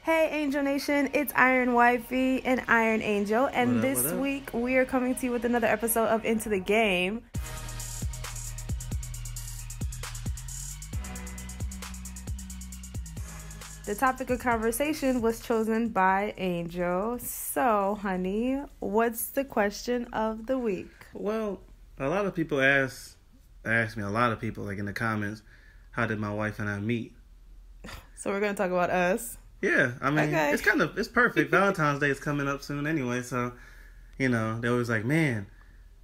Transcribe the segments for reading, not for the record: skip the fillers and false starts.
Hey Angel Nation, it's Iron Wifey and Iron Angel, and What up, this week we are coming to you with another episode of Into the Game. The topic of conversation was chosen by Angel. So, honey, what's the question of the week? Well, a lot of people ask me, a lot of people, like in the comments, how did my wife and I meet? So we're going to talk about us. Yeah, I mean, Okay. it's perfect. Valentine's Day is coming up soon anyway, so, they always like, man,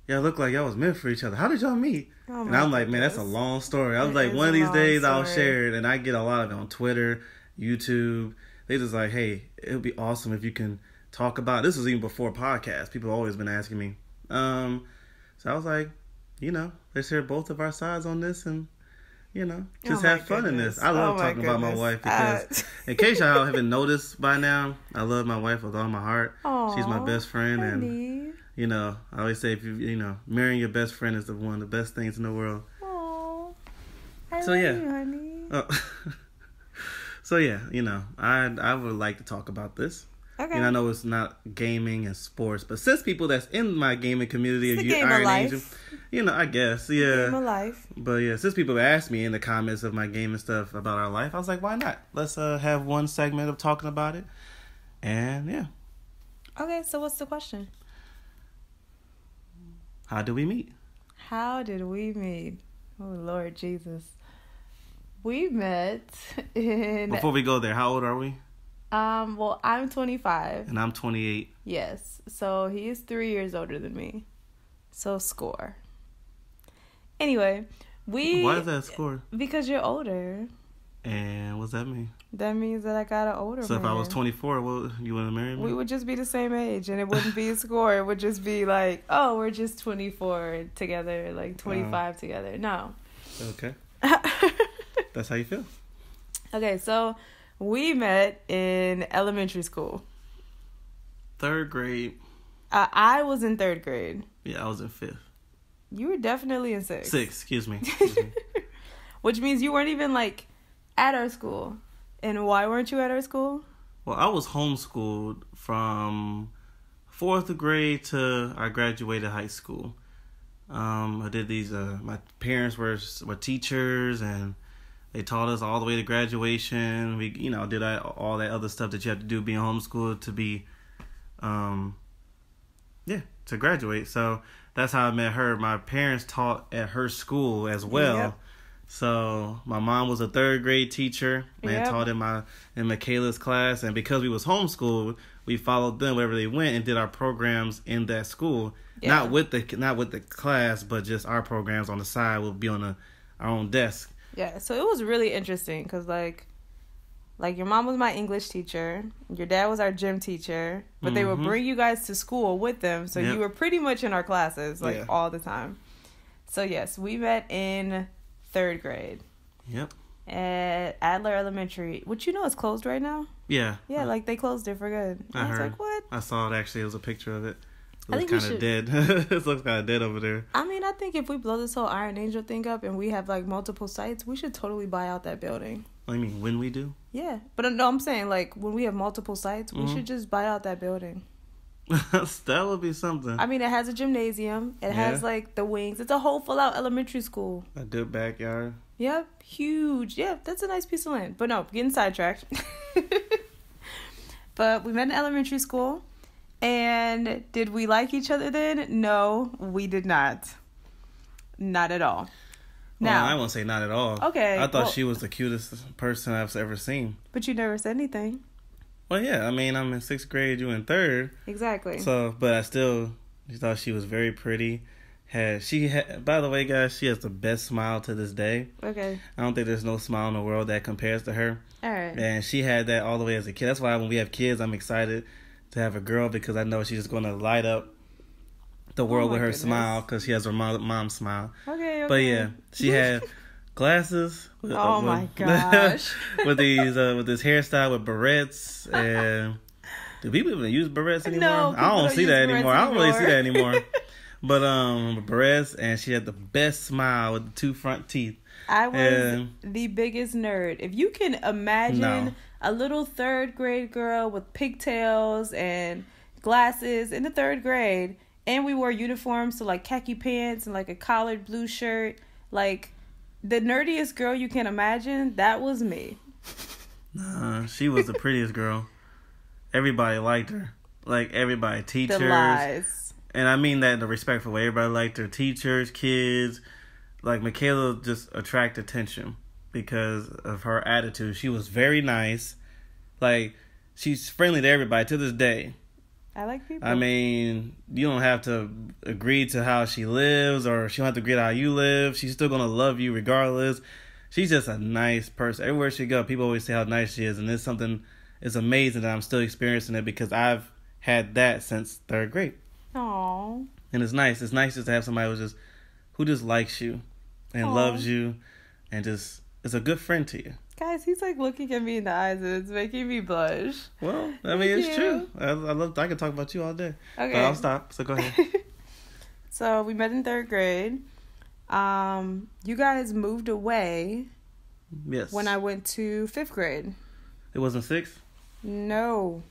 y'all look like y'all was meant for each other. How did y'all meet? Oh, and I'm like, man, that's a long story. I was It like, is one of a these long days I'll story. share it, and I get a lot of it on Twitter, YouTube. They just like, hey, it would be awesome if you can talk about it. This was even before podcasts. People have always been asking me. So I was like, let's hear both of our sides on this and, just Oh, have my fun in goodness. this. I love Oh, my talking about my goodness. wife because, in case y'all haven't noticed by now, I love my wife with all my heart. She's my best friend, honey. and, I always say, if you, marrying your best friend is one of the best things in the world. Aw. I So, love yeah. you, honey. So, yeah, I would like to talk about this. Okay. And I know it's not gaming and sports, but since people that's in my gaming community, It's if the you game of Iron life. Angel, I guess, yeah. Game of life. But yeah, since people asked me in the comments of my gaming stuff about our life, I was like, why not? Let's have one segment of talking about it. And yeah. Okay, so what's the question? How do we meet? How did we meet? Oh, Lord Jesus. We met in... Before we go there, how old are we? Well, I'm 25. And I'm 28. Yes. So he is 3 years older than me. So score. Anyway, Why is that a score? Because you're older. And what's that mean? That means that I got an older So if man. I was 24, you want to marry me? We would just be the same age, and it wouldn't be a score. It would just be like, oh, we're just 24 together, like 25 together. No. Okay. That's how you feel? Okay, so we met in elementary school. 3rd grade. I was in 3rd grade. Yeah, I was in 5th. You were definitely in 6th. 6th, excuse me. Which means you weren't even, like, at our school. And why weren't you at our school? Well, I was homeschooled from 4th grade to I graduated high school. I did these, my parents were teachers, and they taught us all the way to graduation. We, did all that other stuff that you have to do being homeschooled to be, to graduate. So that's how I met her. My parents taught at her school as well. Yep. So my mom was a 3rd grade teacher and taught in Michaela's class. And because we was homeschooled, we followed them wherever they went and did our programs in that school. Yeah. Not with the class, but just our programs on the side would be on our own desk. Yeah, so it was really interesting because, like your mom was my English teacher, your dad was our gym teacher, but they would bring you guys to school with them, so you were pretty much in our classes, all the time. So, yes, we met in 3rd grade. Yep. At Adler Elementary, which is closed right now. Yeah. Yeah, they closed it for good. I was heard. Like, what? I saw it, actually. It was a picture of it. I It think looks kind of dead. It looks kind of dead over there. I mean, I think if we blow this whole Iron Angel thing up and we have, multiple sites, we should totally buy out that building. I mean, when we do? Yeah. But no, I'm saying, when we have multiple sites, we should just buy out that building. That would be something. I mean, it has a gymnasium. It has, the wings. It's a whole full-out elementary school. A good backyard. Yep. Huge. Yeah, that's a nice piece of land. But no, getting sidetracked. But we met in elementary school. And did we like each other then? No, we did not. Not at all. Now, I won't say not at all. Okay. I thought she was the cutest person I've ever seen. But you never said anything. Well, yeah. I mean, I'm in 6th grade, you in 3rd. Exactly. So, but I still thought she was very pretty. By the way, guys, she has the best smile to this day. Okay. I don't think there's no smile in the world that compares to her. All right. And she had that all the way as a kid. That's why when we have kids, I'm excited to have a girl because I know she's just going to light up the world with her smile because she has her mom's smile. Okay. But yeah, she had glasses. Oh my gosh. with this hairstyle with barrettes. And do people even use barrettes anymore? No, I don't see that anymore. I don't really see that anymore. But barrettes, and she had the best smile with the 2 front teeth. I was the biggest nerd. If you can imagine a little 3rd grade girl with pigtails and glasses in the 3rd grade, and we wore uniforms, so like khaki pants and like a collared blue shirt, like the nerdiest girl you can imagine, that was me. Nah, she was the prettiest girl. Everybody liked her. Like, everybody. Teachers. The lies. And I mean that in a respectful way. Everybody liked her. Teachers, kids. Like, Michaela just attracted attention because of her attitude. She was very nice. Like, she's friendly to everybody to this day. I like people. I mean, you don't have to agree to how she lives, or she don't have to agree to how you live. She's still going to love you regardless. She's just a nice person. Everywhere she goes, people always say how nice she is. And it's amazing that I'm still experiencing it because I've had that since 3rd grade. Aww. And it's nice. It's nice just to have somebody who just likes you and loves you and just is a good friend to you. Guys, he's like looking at me in the eyes and it's making me blush. Well, I mean, it's true. I could talk about you all day. Okay. But I'll stop. So go ahead. So we met in 3rd grade. You guys moved away. Yes. When I went to 5th grade. It wasn't 6th? No.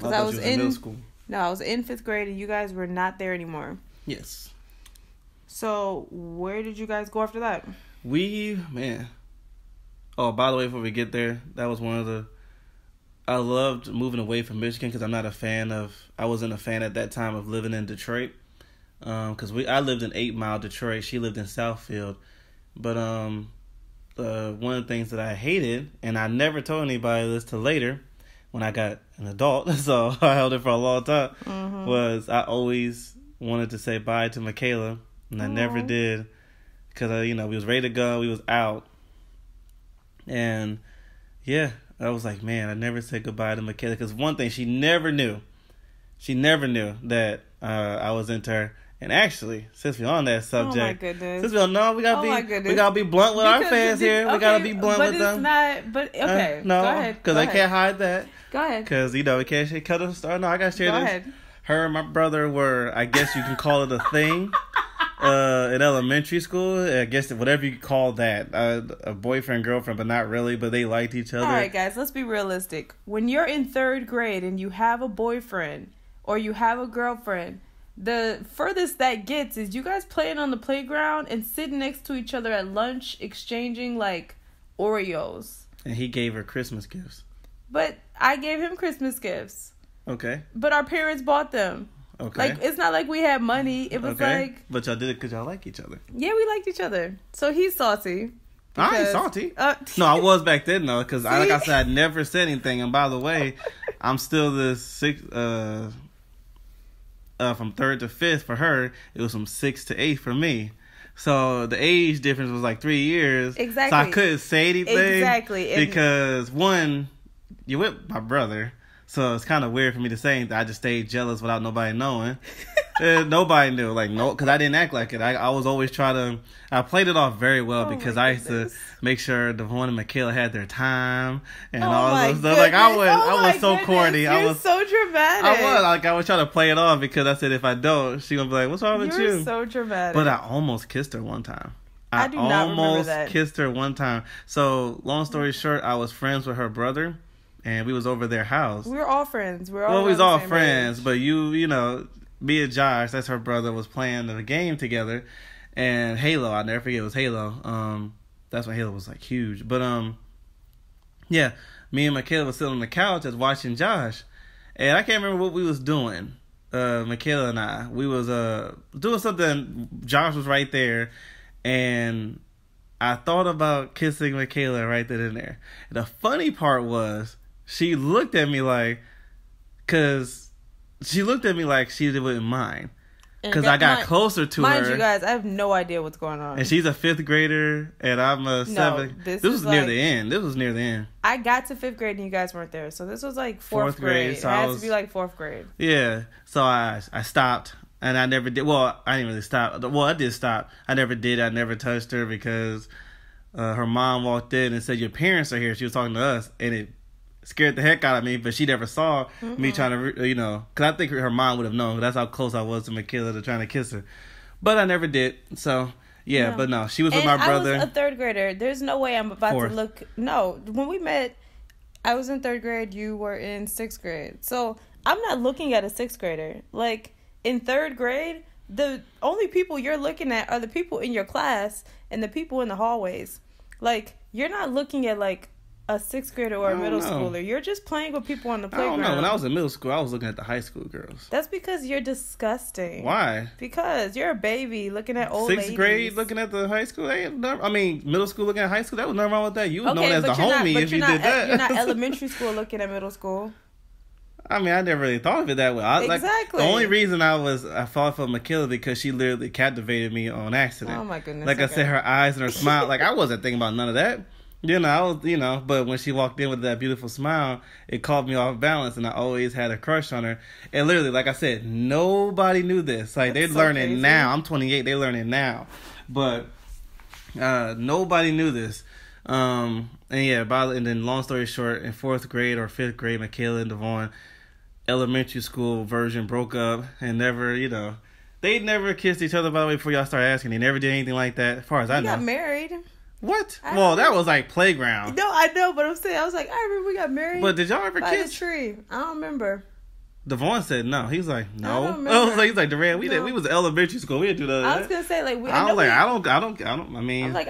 I was in middle school. No, I was in 5th grade and you guys were not there anymore. Yes. So where did you guys go after that? Oh, by the way, before we get there, that was I loved moving away from Michigan because I wasn't a fan at that time of living in Detroit. Because I lived in 8 Mile, Detroit. She lived in Southfield. But one of the things that I hated, and I never told anybody this till later, when I got an adult, so I held it for a long time, was I always wanted to say bye to Michaela, and I never did. Because, we was ready to go. We was out. And, yeah, I was like, man, I never said goodbye to Michaela. Because one thing, she never knew that I was into her. And actually, since we're on that subject, oh my goodness. Since we gotta be blunt with our fans here. We gotta be blunt with them. Okay, no, go ahead. Because I can't hide that. Go ahead. Because we can't cut a star. No, I gotta share this. Go ahead. Her and my brother were, I guess you can call it a thing. In elementary school, I guess whatever you call that, a boyfriend, girlfriend, but not really, but they liked each other. All right, guys, let's be realistic. When you're in 3rd grade and you have a boyfriend or you have a girlfriend, the furthest that gets is you guys playing on the playground and sitting next to each other at lunch, exchanging like Oreos. And he gave her Christmas gifts. But I gave him Christmas gifts. Okay. But our parents bought them. Okay. Like, it's not like we had money. It was like... But y'all did it because y'all like each other. Yeah, we liked each other. So he's salty. I ain't salty. No, I was back then, though. Because, like I said, I never said anything. And by the way, I'm still the 6th... from 3rd to 5th for her. It was from 6th to 8th for me. So the age difference was like 3 years. Exactly. So I couldn't say anything. Exactly. Because, one, you're with my brother. So it's kind of weird for me to say anything. I just stayed jealous without nobody knowing. Nobody knew. Because I didn't act like it. I was always I played it off very well because I used to make sure Devon and Michaela had their time and all this stuff. Like, I was so corny. You're so dramatic. I was trying to play it off because I said if I don't, she's going to be like, what's wrong with you? You're so dramatic. But I almost kissed her one time. I do not remember that. Kissed her one time. So, long story short, I was friends with her brother. And we was over their house. We were all friends. We was all friends. Age. But me and Josh, that's her brother, was playing the game together. And Halo, I'll never forget, it was Halo. That's when Halo was like huge. But yeah, me and Michaela was sitting on the couch just watching Josh. And I can't remember what we was doing. Michaela and I. We was doing something. Josh was right there. And I thought about kissing Michaela right then and there. And the funny part was, she looked at me like she wouldn't mind. Because I got closer to her. Mind you guys, I have no idea what's going on. And she's a 5th grader, and I'm a 7th. This was near the end. I got to 5th grade and you guys weren't there. So this was like 4th grade. So it had to be like 4th grade. Yeah. So I stopped. And I never did. Well, I didn't really stop. Well, I did stop. I never did. I never touched her because her mom walked in and said, your parents are here. She was talking to us. And it scared the heck out of me. But she never saw me trying to, because I think her mom would have known. That's how close I was to Michaela to trying to kiss her. But I never did. So Yeah, no. But no, she was with my brother. I was a third grader. There's no way I'm about to look. No, when we met, I was in third grade. You were in sixth grade. So I'm not looking at a sixth grader. Like, in third grade, the only people you're looking at are the people in your class and the people in the hallways. Like, you're not looking at, like, a sixth grader or a middle schooler. You're just playing with people on the playground. I don't know. When I was in middle school, I was looking at the high school girls. That's because you're disgusting. Why? Because you're a baby looking at old ladies. Sixth grade looking at the high school? Middle school looking at high school? That was nothing wrong with that. You was known as the homie if you did that. You're not elementary school looking at middle school. I mean, I never really thought of it that way. Exactly. The only reason I fought for Michaela because she literally captivated me on accident. Oh, my goodness. Like I said, her eyes and her smile. Like, I wasn't thinking about none of that. But when she walked in with that beautiful smile, it caught me off balance, and I always had a crush on her. And literally, like I said, nobody knew this. Like, they're learning now. I'm 28. They're learning now. But nobody knew this. And then long story short, in 4th grade or 5th grade, Michaela and Devon, elementary school version, broke up and never, they never kissed each other, by the way, before y'all started asking. They never did anything like that, as far as I know. They got married. What? Well, that was like playground. No, I know, but I'm saying, I was like, I remember we got married. But did y'all ever kiss? By the tree. I don't remember. Devon said no. He was like, no. I don't remember. He's like, Duran, we was in elementary school. We didn't do that. I was gonna say, like, I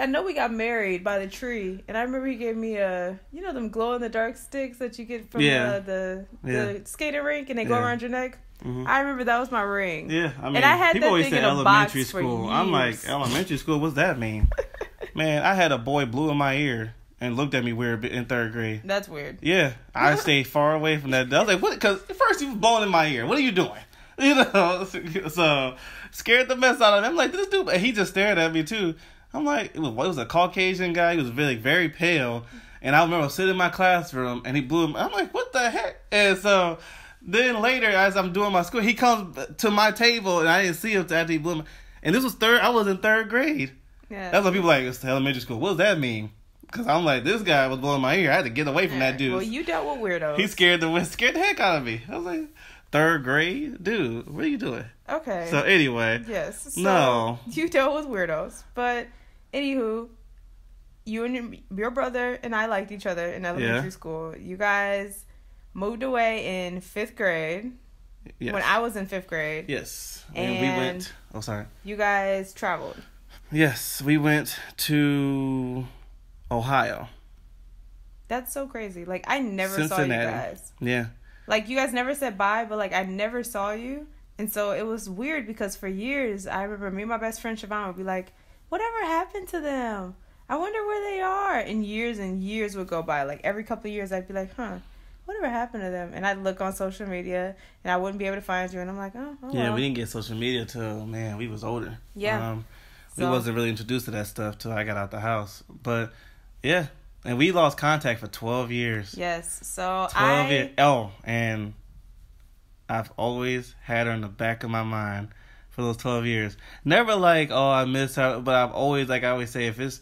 know we got married by the tree, and I remember he gave me them glow in the dark sticks that you get from the skating rink, and they go around your neck. Mm-hmm. I remember that was my ring. Yeah, I mean, and I had people that always thing say in a elementary box school. For I'm like, years. elementary school. What's that mean? Man, I had a boy blew in my ear and looked at me weird in 3rd grade. That's weird. Yeah, I stayed far away from that. I was like, what? Because first he was blowing in my ear. What are you doing? So scared the mess out of him. I'm like, this dude, and he just stared at me too. I'm like, it was a Caucasian guy. He was really very pale, and I remember sitting in my classroom and he blew him. I'm like, what the heck? And so then later, as I'm doing my school, he comes to my table and I didn't see him after he blew me. And this was I was in 3rd grade. Yeah. That's what people like, it's elementary school. What does that mean? Because I'm like, this guy was blowing my ear. I had to get away from that dude. Well, you dealt with weirdos. He scared the heck out of me. I was like, 3rd grade? Dude, what are you doing? Okay. So anyway. Yes. So no. You dealt with weirdos. But anywho, you and your brother and I liked each other in elementary school. You guys moved away in 5th grade. Yes. When I was in 5th grade. Yes. And we went. Oh, sorry. You guys traveled. Yes. We went to Ohio. That's so crazy. Like, I never Cincinnati. saw you guys. Yeah. Like, you guys never said bye, but, like, I never saw you. And so it was weird because for years, I remember me and my best friend Siobhan would be like, whatever happened to them? I wonder where they are. And years would go by. Like, every couple of years, I'd be like, whatever happened to them? And I'd look on social media, and I wouldn't be able to find you. And I'm like, oh yeah, well. We didn't get social media till, man, we was older. Yeah. We wasn't really introduced to that stuff till I got out the house. But, yeah. And we lost contact for 12 years. Yes. So 12 years. Oh, and I've always had her in the back of my mind for those 12 years. Never like, oh, I miss her. But I've always, like I always say, if it's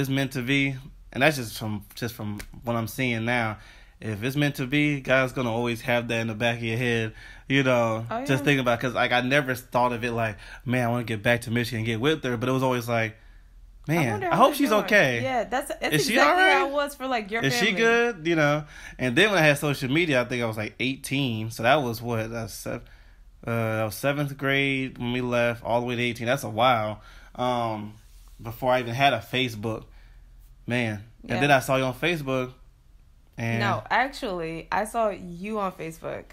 meant to be, and that's just from what I'm seeing now, if it's meant to be, God's going to always have that in the back of your head, just thinking about, because like I never thought of it like, man, I want to get back to Michigan and get with her, but it was always like, man, I hope she's okay. Yeah, that's Is exactly she all right? how it was for like your family. Is she good? And then when I had social media, I think I was like 18, so that was what, that was 7th grade when we left, all the way to 18. That's a while. Before I even had a Facebook, man. Yeah. And then I saw you on Facebook. And no, actually, I saw you on Facebook.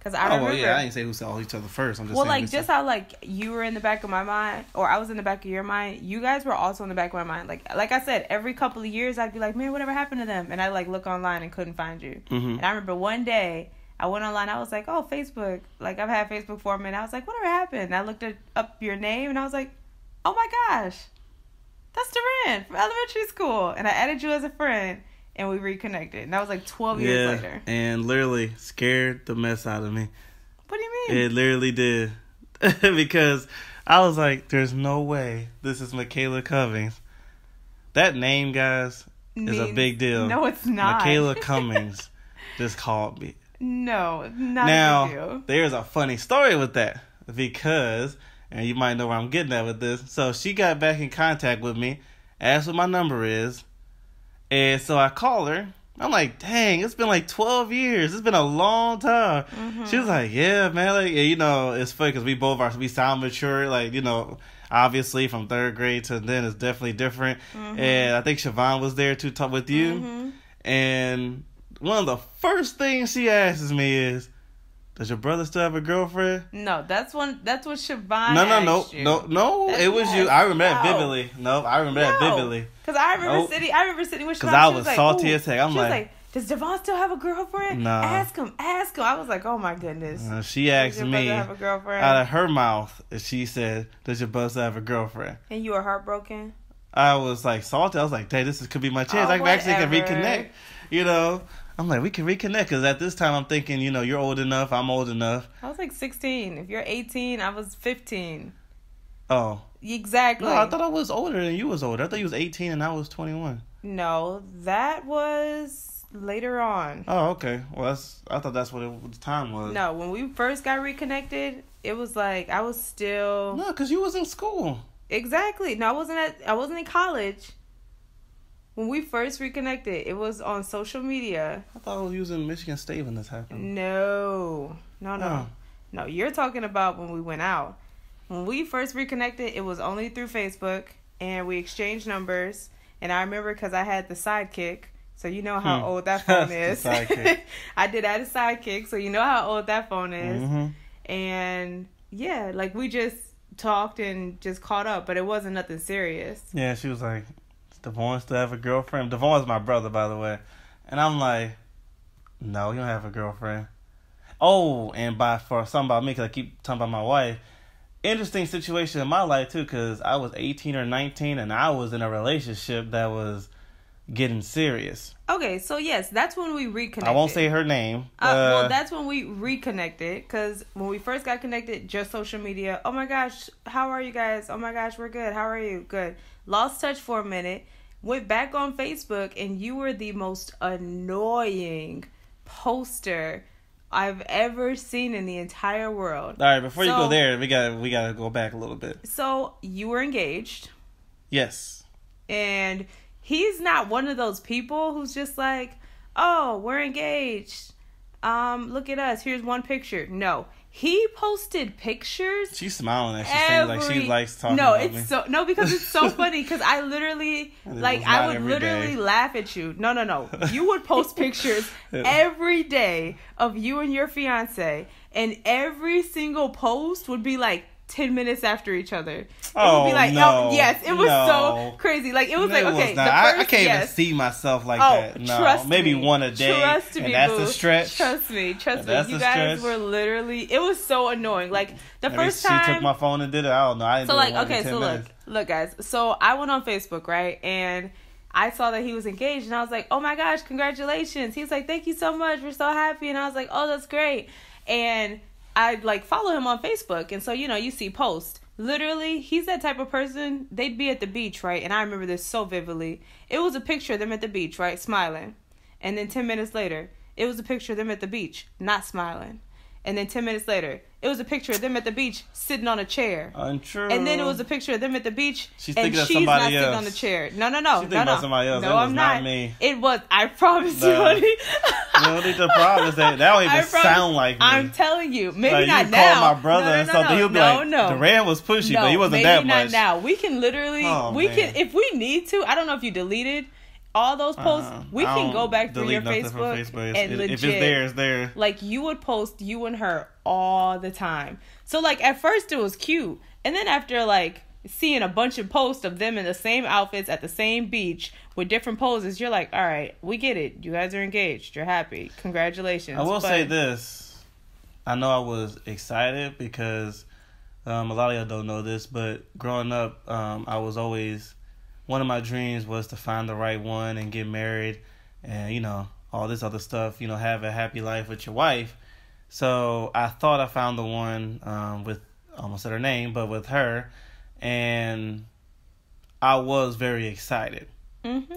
Cause I remember. Well, yeah, I didn't say who saw each other first. I'm just saying. Well, like, just how, like, you were in the back of my mind, or I was in the back of your mind, you guys were also in the back of my mind. Like I said, every couple of years, I'd be like, man, whatever happened to them? And I'd, like, look online and couldn't find you. Mm-hmm. And I remember one day, I went online, I was like, oh, Facebook. Like, I've had Facebook for a minute. I was like, whatever happened? And I looked up your name, and I was like, oh, my gosh. That's Duran from elementary school. And I added you as a friend, and we reconnected. And that was like 12 years later. And literally scared the mess out of me. What do you mean? It literally did. Because I was like, there's no way this is Michaela Cummings. That name, guys, is a big deal. No, it's not. Michaela Cummings just called me. No, not now, a big deal. There's a funny story with that. Because and you might know where I'm getting at with this. So she got back in contact with me, asked what my number is, and so I call her. I'm like, dang, it's been like 12 years. It's been a long time. Mm-hmm. She was like, yeah, man. Like, you know, it's funny because we sound mature. Like, you know, obviously from third grade to then it's definitely different. Mm-hmm. And I think Siobhan was there to talk with you. Mm-hmm. And one of the first things she asks me is, does your brother still have a girlfriend? No, that's what Siobhan asked you. No. It was you. I remember that vividly. No, I remember that vividly. Because I remember sitting with Siobhan. Because I was salty as heck. She was like, does Devon still have a girlfriend? No. Ask him. I was like, oh my goodness. She asked me have a girlfriend? Out of her mouth, she said, does your brother still have a girlfriend? And you were heartbroken? I was like salty. I was like, dang, could be my chance. I can reconnect. You know? I'm like, we can reconnect, because at this time I'm thinking, you know, you're old enough, I'm old enough. I was like 16. If you're 18, I was 15. Oh. Exactly. No, I thought I was older than you was older. I thought you was 18 and I was 21. No, that was later on. Oh, okay. Well, I thought that's what the time was. No, when we first got reconnected, it was like I was still... No, because you was in school. Exactly. No, I wasn't in college. When we first reconnected, it was on social media. I thought you was in Michigan State when this happened. No. No, you're talking about when we went out. When we first reconnected, it was only through Facebook, and we exchanged numbers. And I remember because I had the Sidekick, so you know how old that phone is. I did add a Sidekick, so you know how old that phone is. Mm-hmm. And yeah, like we just talked and just caught up, but it wasn't nothing serious. Yeah, she was like, Devon still have a girlfriend? Devon's my brother, by the way. And I'm like, no, you don't have a girlfriend. Oh, and for something about me, because I keep talking about my wife. Interesting situation in my life, too, because I was 18 or 19, and I was in a relationship that was getting serious. Okay, so yes, that's when we reconnected. I won't say her name. Well, that's when we reconnected, because when we first got connected, just social media. Oh my gosh, how are you guys? Oh my gosh, we're good. How are you? Good. Lost touch for a minute. Went back on Facebook, and you were the most annoying poster I've ever seen in the entire world. All right, before you go there, we gotta go back a little bit. So you were engaged. Yes. And he's not one of those people who's just like, oh, we're engaged. Look at us. Here's one picture. No. He posted pictures. She's smiling as she saying like she likes talking about me. No, because it's so funny, because I literally, I would literally laugh at you. No. You would post pictures every day of you and your fiance, and every single post would be like 10 minutes after each other. It would be like, yes, it was so crazy. Like, it was like, okay, I can't even see myself like that. No, trust maybe me. One a day. Trust me, and that's a stretch. Trust me. You guys were literally, it was so annoying. Like, the first time. She took my phone and did it. I don't know. I didn't do it look, guys. So, I went on Facebook, right? And I saw that he was engaged, and I was like, oh my gosh, congratulations. He was like, thank you so much. We're so happy. And I was like, oh, that's great. And I follow him on Facebook, and so you see posts. Literally, he's that type of person. They'd be at the beach, right? And I remember this so vividly. It was a picture of them at the beach, right, smiling, and then 10 minutes later, it was a picture of them at the beach, not smiling, and then 10 minutes later, it was a picture of them at the beach sitting on a chair. Untrue. And then it was a picture of them at the beach, she's and she's not sitting on the chair. No. She's thinking about somebody else. No, I'm not. Me. It was. I promise you, honey. You don't need to promise that. That don't even sound like me. I'm telling you. Maybe not you now. Call my brother and something. He'll be like, Duran was pushy, but he wasn't that much. Maybe not now. We can literally, can, if we need to, I don't know if you deleted all those posts, we can go back through your Facebook and legit. If it's there, it's there. Like, you would post you and her all the time. So, like, at first it was cute. And then after, like, seeing a bunch of posts of them in the same outfits at the same beach with different poses, you're like, all right, we get it. You guys are engaged. You're happy. Congratulations. I will say this. I know I was excited because a lot of y'all don't know this, but growing up, I was always... One of my dreams was to find the right one and get married and, all this other stuff, have a happy life with your wife. So I thought I found the one with, almost said her name, but with her. And I was very excited. Mm-hmm.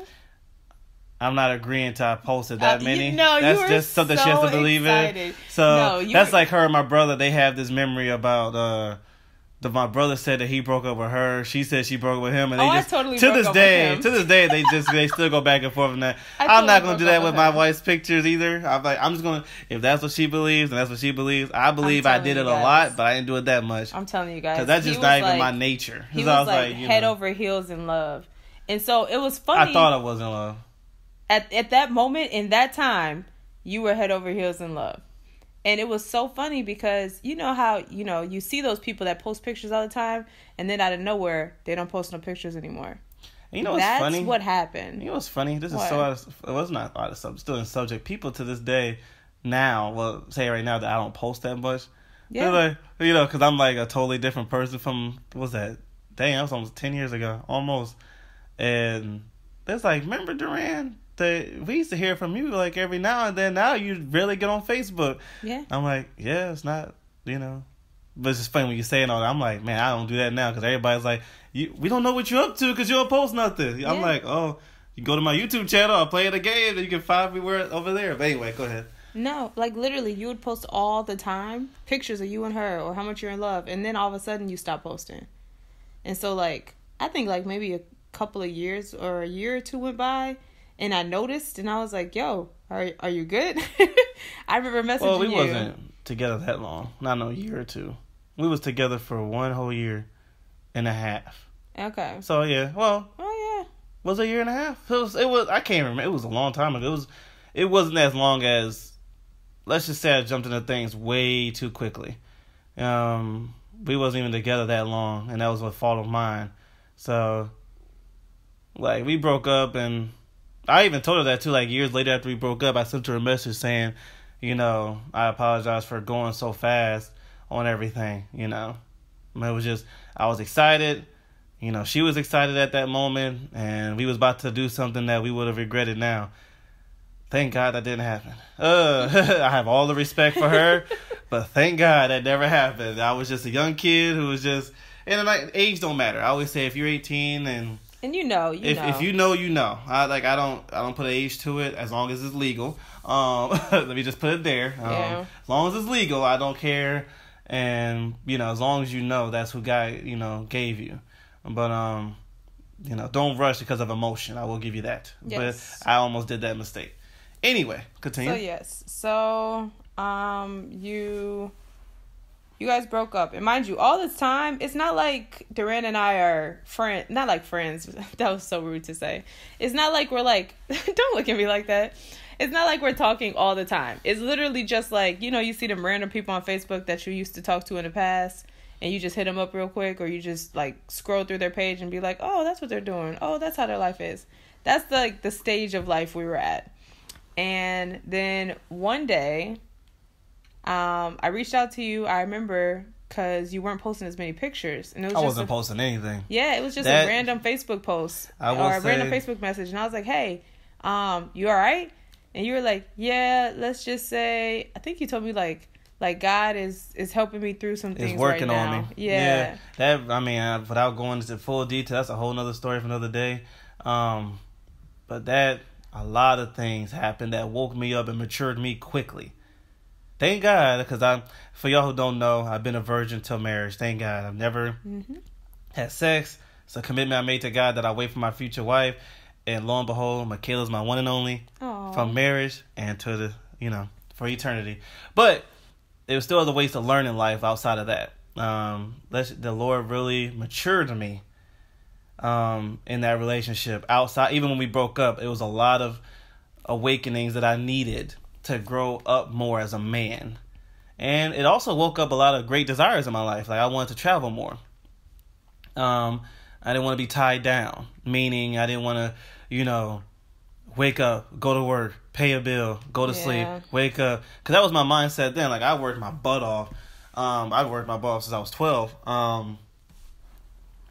I'm not agreeing to I posted that many. That's just something she has to believe in. So that's like her and my brother. They have this memory about My brother said that he broke up with her. She said she broke up with him, and I totally broke up with him. To this day, they still go back and forth on that. I'm not gonna do that with my wife's pictures either. I'm just gonna, if that's what she believes, then that's what she believes. I believe I did it a lot, but I didn't do it that much. I'm telling you guys, because that's just not even my nature. He was like head over heels in love, and so it was funny. I thought I was in love at that moment in that time. You were head over heels in love. And it was so funny because you know how, you see those people that post pictures all the time and then out of nowhere, they don't post no pictures anymore. And what's funny? That's what happened. You know what's funny? This is so out of, it was not out of subject, still in subject. People to this day now, well, say right now that I don't post that much. Yeah. Like, because I'm like a totally different person from, what was that? Dang, that was almost 10 years ago. Almost. And it's like, remember Duran? We used to hear from you like every now and then. Now you really get on Facebook. Yeah. I'm like, yeah, it's not, but it's just funny when you saying all that. I'm like, man, I don't do that now because everybody's like, we don't know what you're up to because you don't post nothing. Yeah. I'm like, oh, you go to my YouTube channel, I'll play the game, and you can find me over there. But anyway, go ahead. No, like literally, you would post all the time pictures of you and her or how much you're in love, and then all of a sudden you stop posting. And so, like, I think like maybe a couple of years or a year or two went by. And I noticed, and I was like, yo, are you good? I remember messaging you. Well, we wasn't together that long. Not no year or two. We was together for 1 whole year and a half. Okay. So, yeah. Well. Oh, yeah. Was it a year and a half? It was. I can't remember. It was a long time ago. It wasn't as long as, let's just say I jumped into things way too quickly. We wasn't even together that long, and that was a fault of mine. So, like, we broke up, and I even told her that too, like years later after we broke up. I sent her a message saying, I apologize for going so fast on everything, It was just, I was excited, she was excited at that moment, and we was about to do something that we would have regretted now. Thank God that didn't happen. I have all the respect for her, but thank God that never happened. I was just a young kid who was just, and like, age don't matter. I always say if you're 18 and you know. If you know, you know. I don't put an age to it as long as it's legal. Let me just put it there. Yeah. As long as it's legal, I don't care. And as long as you know, that's who God gave you. But don't rush because of emotion. I will give you that. Yes. But I almost did that mistake. Anyway, continue. So yes. So you guys broke up. And mind you, all this time, it's not like Duran and I are not like friends. That was so rude to say. It's not like we're like, don't look at me like that. It's not like we're talking all the time. It's literally just like, you see them random people on Facebook that you used to talk to in the past, and you just hit them up real quick, or you just like scroll through their page and be like, oh, that's what they're doing. Oh, that's how their life is. That's like the stage of life we were at. And then one day, I reached out to you, I remember, because you weren't posting as many pictures. And I wasn't posting anything. Yeah, it was just a random Facebook post or a random Facebook message. And I was like, hey, you all right? And you were like, yeah, let's just say, I think you told me like God is helping me through some things right now. It's working on me. Yeah. That, without going into full detail, that's a whole nother story for another day. But a lot of things happened that woke me up and matured me quickly. Thank God, because for y'all who don't know, I've been a virgin till marriage. Thank God. I've never had sex. It's a commitment I made to God that I wait for my future wife. And lo and behold, Michaela's my one and only. Aww. From marriage and to the, for eternity. But there was still other ways to learn in life outside of that. The Lord really matured me in that relationship. Outside, even when we broke up, it was a lot of awakenings that I needed to grow up more as a man. And it also woke up a lot of great desires in my life. Like I wanted to travel more. I didn't want to be tied down, meaning I didn't want to, wake up, go to work, pay a bill, go to sleep, wake up. Because that was my mindset then. Like I worked my butt off. I worked my butt off since I was 12.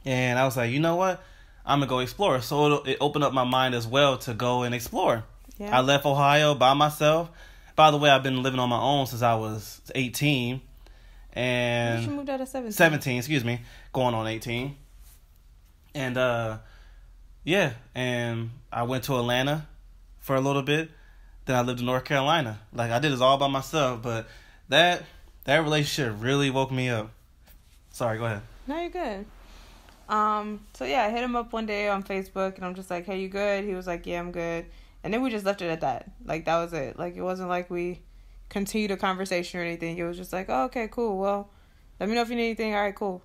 And I was like, you know what? I'm going to go explore. So it opened up my mind as well to go and explore. Yeah. I left Ohio by myself. By the way, I've been living on my own since I was 18. And you moved out at 17. 17, excuse me. Going on 18. And, and I went to Atlanta for a little bit. Then I lived in North Carolina. Like, I did this all by myself. But that relationship really woke me up. Sorry, go ahead. No, you're good. So yeah, I hit him up one day on Facebook, and I'm just like, "Hey, you good?" He was like, "Yeah, I'm good." And then we just left it at that. Like, that was it. Like, it wasn't like we continued a conversation or anything. It was just like, "Oh, okay, cool. Well, let me know if you need anything. All right, cool."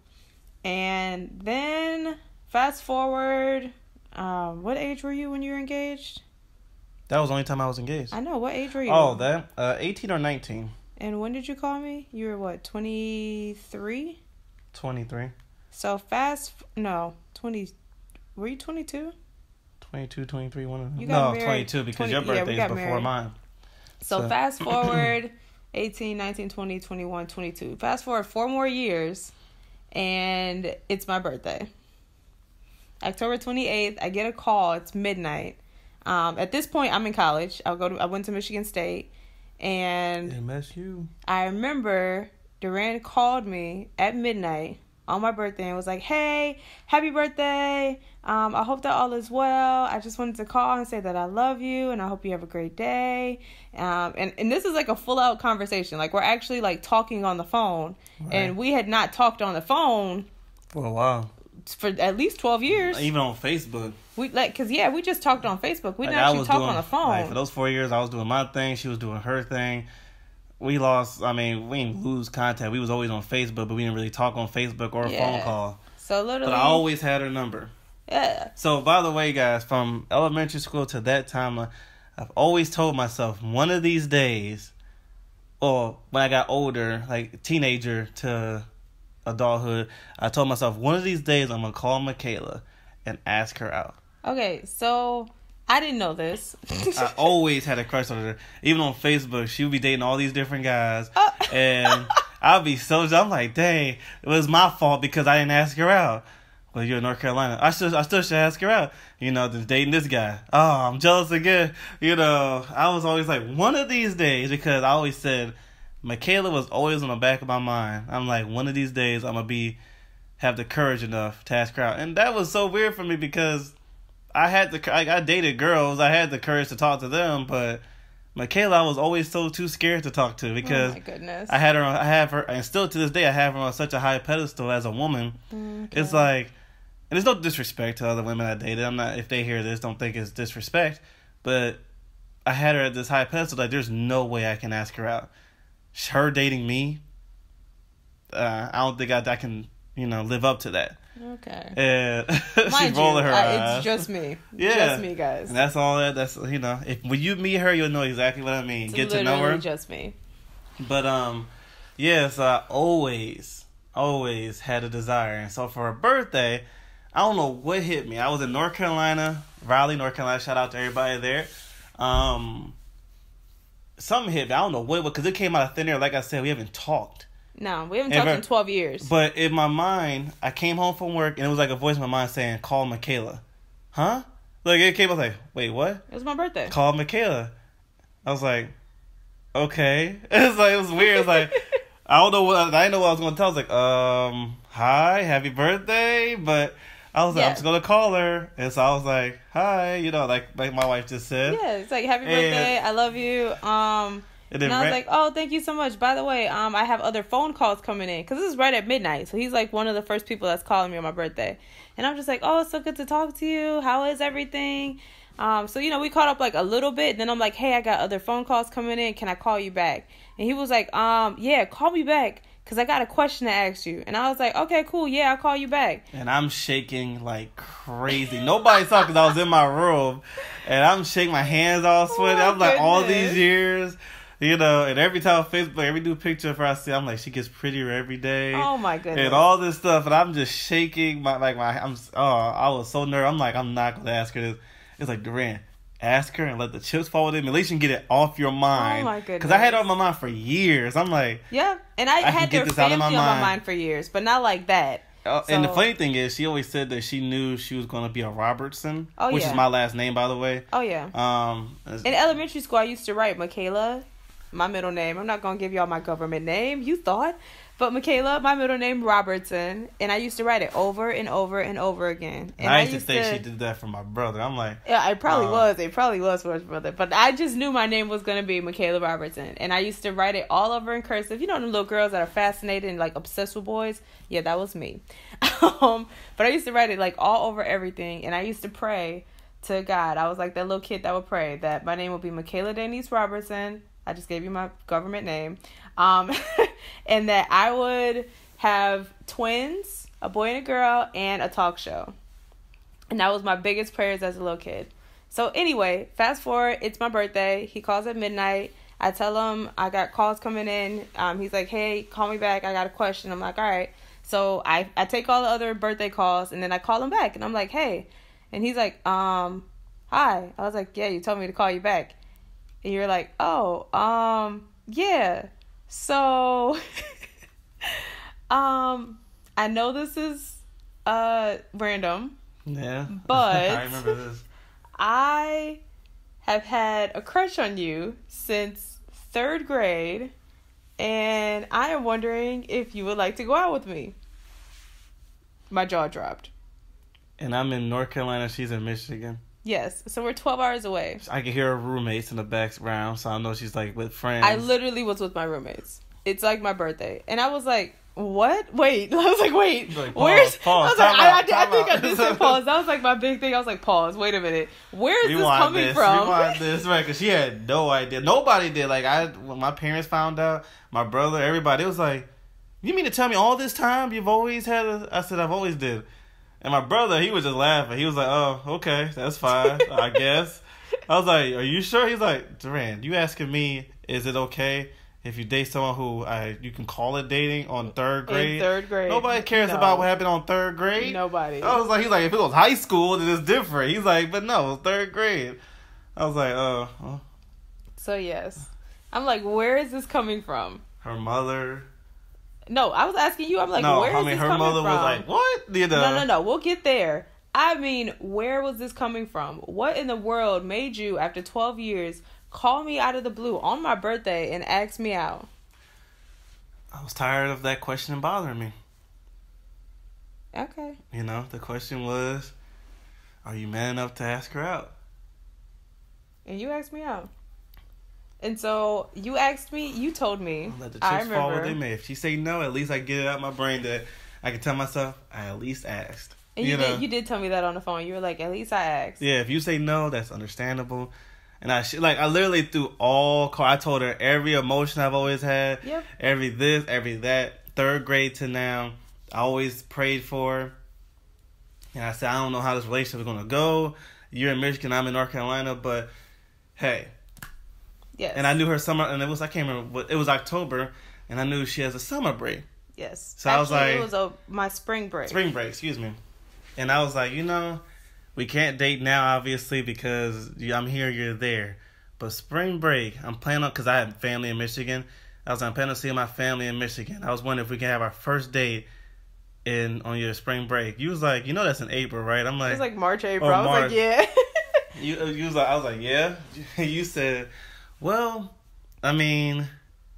And then fast forward, what age were you when you were engaged? That was the only time I was engaged. I know. What age were you? Oh, that 18 or 19. And when did you call me? You were what, 23? 23. So 20. Were you 22? 22, 23, one of them. You got married, 22 because your birthday is before married. Mine. So fast forward 18, 19, 20, 21, 22. Fast forward 4 more years and it's my birthday. October 28th, I get a call. It's midnight. At this point, I'm in college. I went to Michigan State, and MSU. I remember Duran called me at midnight on my birthday and was like, "Hey, happy birthday. I hope that all is well. I just wanted to call and say that I love you and I hope you have a great day." And this is like a full out conversation. Like, we're actually like talking on the phone, right. And we had not talked on the phone for a while. For at least 12 years. Even on Facebook. We we just talked on Facebook. We didn't actually talk on the phone. Like, for those 4 years, I was doing my thing. She was doing her thing. We didn't lose contact. We was always on Facebook, but we didn't really talk on Facebook or a phone call. So literally. But I always had her number. Yeah. So, by the way, guys, from elementary school to that time, I've always told myself, one of these days, or when I got older, like teenager to adulthood, I told myself, one of these days I'm going to call Michaela and ask her out. Okay, so I didn't know this. I always had a crush on her. Even on Facebook, she would be dating all these different guys. And I'd be I'm like, dang, it was my fault because I didn't ask her out. Well, you're in North Carolina. I still should ask her out. Just dating this guy. Oh, I'm jealous again. I was always like, one of these days, because I always said, Michaela was always on the back of my mind. I'm like, one of these days I'm gonna have the courage enough to ask her out. And that was so weird for me because I dated girls. I had the courage to talk to them, but Michaela, I was always too scared to talk to because oh my goodness. I have her, and still to this day I have her on such a high pedestal as a woman. Okay. It's like, and there's no disrespect to other women I dated. I'm not, if they hear this, don't think it's disrespect, but I had her at this high pedestal. Like, there's no way I can ask her out. Her dating me, I don't think I can, live up to that. Okay. And she's rolling her eyes. It's just me. Yeah. Just me, guys. And that's all that. That's, when you meet her, you'll know exactly what I mean. It's get to know her. Just me. But, so I always had a desire. And so for her birthday, I don't know what hit me. I was in North Carolina, Raleigh, North Carolina. Shout out to everybody there. Something hit me. I don't know what, because it came out of thin air. Like I said, we haven't talked. No, we haven't talked in 12 years. But in my mind, I came home from work, and it was like a voice in my mind saying, call Michaela. Huh? Like, it came, I was like, wait, what? It was my birthday. Call Michaela. I was like, okay. It was weird. It's like, I didn't know what I was going to tell. I was like, hi, happy birthday. But I was like, I'm just going to call her. And so I was like, hi, like my wife just said. Yeah, it's like, happy birthday, I love you. And I was like, oh, thank you so much. By the way, I have other phone calls coming in. Because this is right at midnight. So he's like one of the first people that's calling me on my birthday. And I'm just like, oh, it's so good to talk to you. How is everything? So, we caught up like a little bit. Then I'm like, hey, I got other phone calls coming in. Can I call you back? And he was like, yeah, call me back. Because I got a question to ask you. And I was like, okay, cool. Yeah, I'll call you back. And I'm shaking like crazy. Nobody saw because I was in my room. And I'm shaking, my hands all sweaty. I'm like, all these years. And every time on Facebook, every new picture of her I see, I'm like, she gets prettier every day. Oh my goodness. And all this stuff, and I'm just shaking. I was so nervous. I'm like, I'm not gonna ask her this. It's like, Duran, ask her and let the chips fall with him. At least you can get it off your mind. Oh my goodness. Because I had it on my mind for years. I'm like, yeah, and I had their family on my mind for years, but not like that. And the funny thing is, she always said that she knew she was going to be a Robertson, which is my last name, by the way. Oh yeah. In elementary school, I used to write Michaela. my middle name. I'm not going to give y'all my government name. You thought. But Michaela, my middle name, Robertson. And I used to write it over and over and over again. And I used to think she did that for my brother. I'm like... Yeah, it probably was. It probably was for his brother. But I just knew my name was going to be Michaela Robertson. And I used to write it all over in cursive. You know them little girls that are fascinated and like obsessed with boys? Yeah, that was me. But I used to write it like all over everything. And I used to pray to God. I was like that little kid that would pray that my name would be Michaela Denise Robertson. I just gave you my government name. And that I would have twins, a boy and a girl, and a talk show. And that was my biggest prayers as a little kid. So anyway, fast forward, it's my birthday. He calls at midnight. I tell him I got calls coming in. He's like, hey, call me back. I got a question. I'm like, all right. So I take all the other birthday calls, and then I call him back. And I'm like, hey. And he's like, hi. I was like, yeah, you told me to call you back. And you're like, oh, yeah. So, I know this is, random. Yeah. But I remember this. I have had a crush on you since 3rd grade, and I am wondering if you would like to go out with me. My jaw dropped. And I'm in North Carolina. She's in Michigan. Yes. So we're 12 hours away. I can hear her roommates in the background, so I know she's like with friends. I literally was with my roommates. It's like my birthday. And I was like, what? Wait. I was like, wait. Like, where's... Pause. I was like, I think I did say pause. That was like my big thing. I was like, pause. Wait a minute. Where is this coming from? Rewind this. Right, because she had no idea. Nobody did. Like, when my parents found out, my brother, everybody, it was like, you mean to tell me all this time you've always had I said, I've always did. And my brother, he was just laughing. He was like, oh, okay, that's fine, I guess. I was like, are you sure? He's like, Duran, you asking me, is it okay if you date someone who you can call it dating on 3rd grade? In 3rd grade. Nobody cares about what happened on 3rd grade. Nobody. I was like, he's like, if it was high school, then it's different. He's like, but no, it was 3rd grade. I was like, oh. So, yes. I'm like, where is this coming from? Her mother... No, I was asking you. I'm like, where is this coming from? her mother was like, what? You know? No. We'll get there. I mean, where was this coming from? What in the world made you, after 12 years, call me out of the blue on my birthday and ask me out? I was tired of that question bothering me. Okay. You know, the question was, are you man enough to ask her out? And you asked me out. And so you asked me, you told me. Let the chips fall where they may. If she say no, at least I get it out my brain that I can tell myself I at least asked. And you did tell me that on the phone. You were like, at least I asked. Yeah, if you say no, that's understandable. And I literally threw I told her every emotion I've always had. Yep. Every this, every that. 3rd grade to now, I always prayed for her. And I said, I don't know how this relationship is going to go. You're in Michigan, I'm in North Carolina, but hey. Yes. And I knew her summer, and I can't remember, it was October, and I knew she has a summer break. Yes. So actually, I was like... it was my spring break. Spring break, excuse me. And I was like, we can't date now, obviously, because I'm here, you're there. But spring break, I'm planning on, because I have family in Michigan, I'm planning on seeing my family in Michigan. I was wondering if we can have our first date on your spring break. You was like, that's in April, right? I'm like... It was like March, April. I was like, yeah. I was like, yeah? You said... Well, I mean,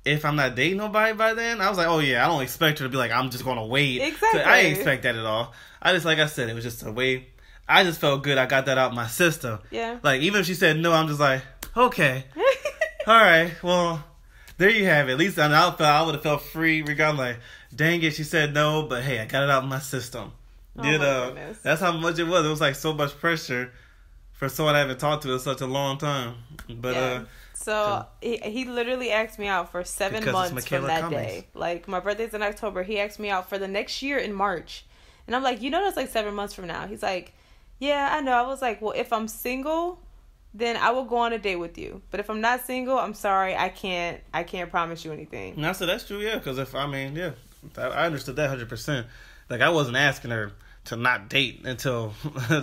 if I'm not dating nobody by then, I was like, oh yeah, I don't expect her to be like, I'm just going to wait. Exactly. So I didn't expect that at all. I just, like I said, it was just a wait. I just felt good. I got that out my system. Yeah. Like, even if she said no, I'm just like, okay. All right. Well, there you have it. At least I would have felt free regardless. Like, dang it, she said no, but hey, I got it out my system. Oh my goodness. That's how much it was. It was like so much pressure for someone I haven't talked to in such a long time. But, yeah. So he literally asked me out for 7 months from that day. Like, my birthday's in October. He asked me out for the next year in March. And I'm like, that's like 7 months from now. He's like, yeah, I know. I was like, well, if I'm single, then I will go on a date with you. But if I'm not single, I'm sorry. I can't promise you anything. And I said, that's true, yeah. Because I understood that 100%. Like, I wasn't asking her to not date until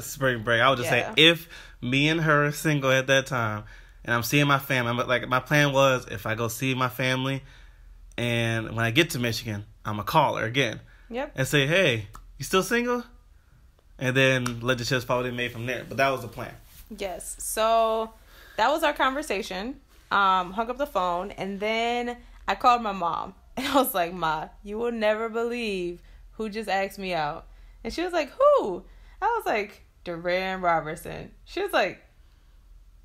spring break. I would just say, if me and her are single at that time, and I'm seeing my family. Like, my plan was, if I go see my family, and when I get to Michigan, I'm going to call her again. Yep. And say, hey, you still single? And then let the chips fall they made from there. But that was the plan. Yes. So, that was our conversation. hung up the phone, and then I called my mom. And I was like, Ma, you will never believe who just asked me out. And she was like, who? I was like, Duran Robertson. She was like,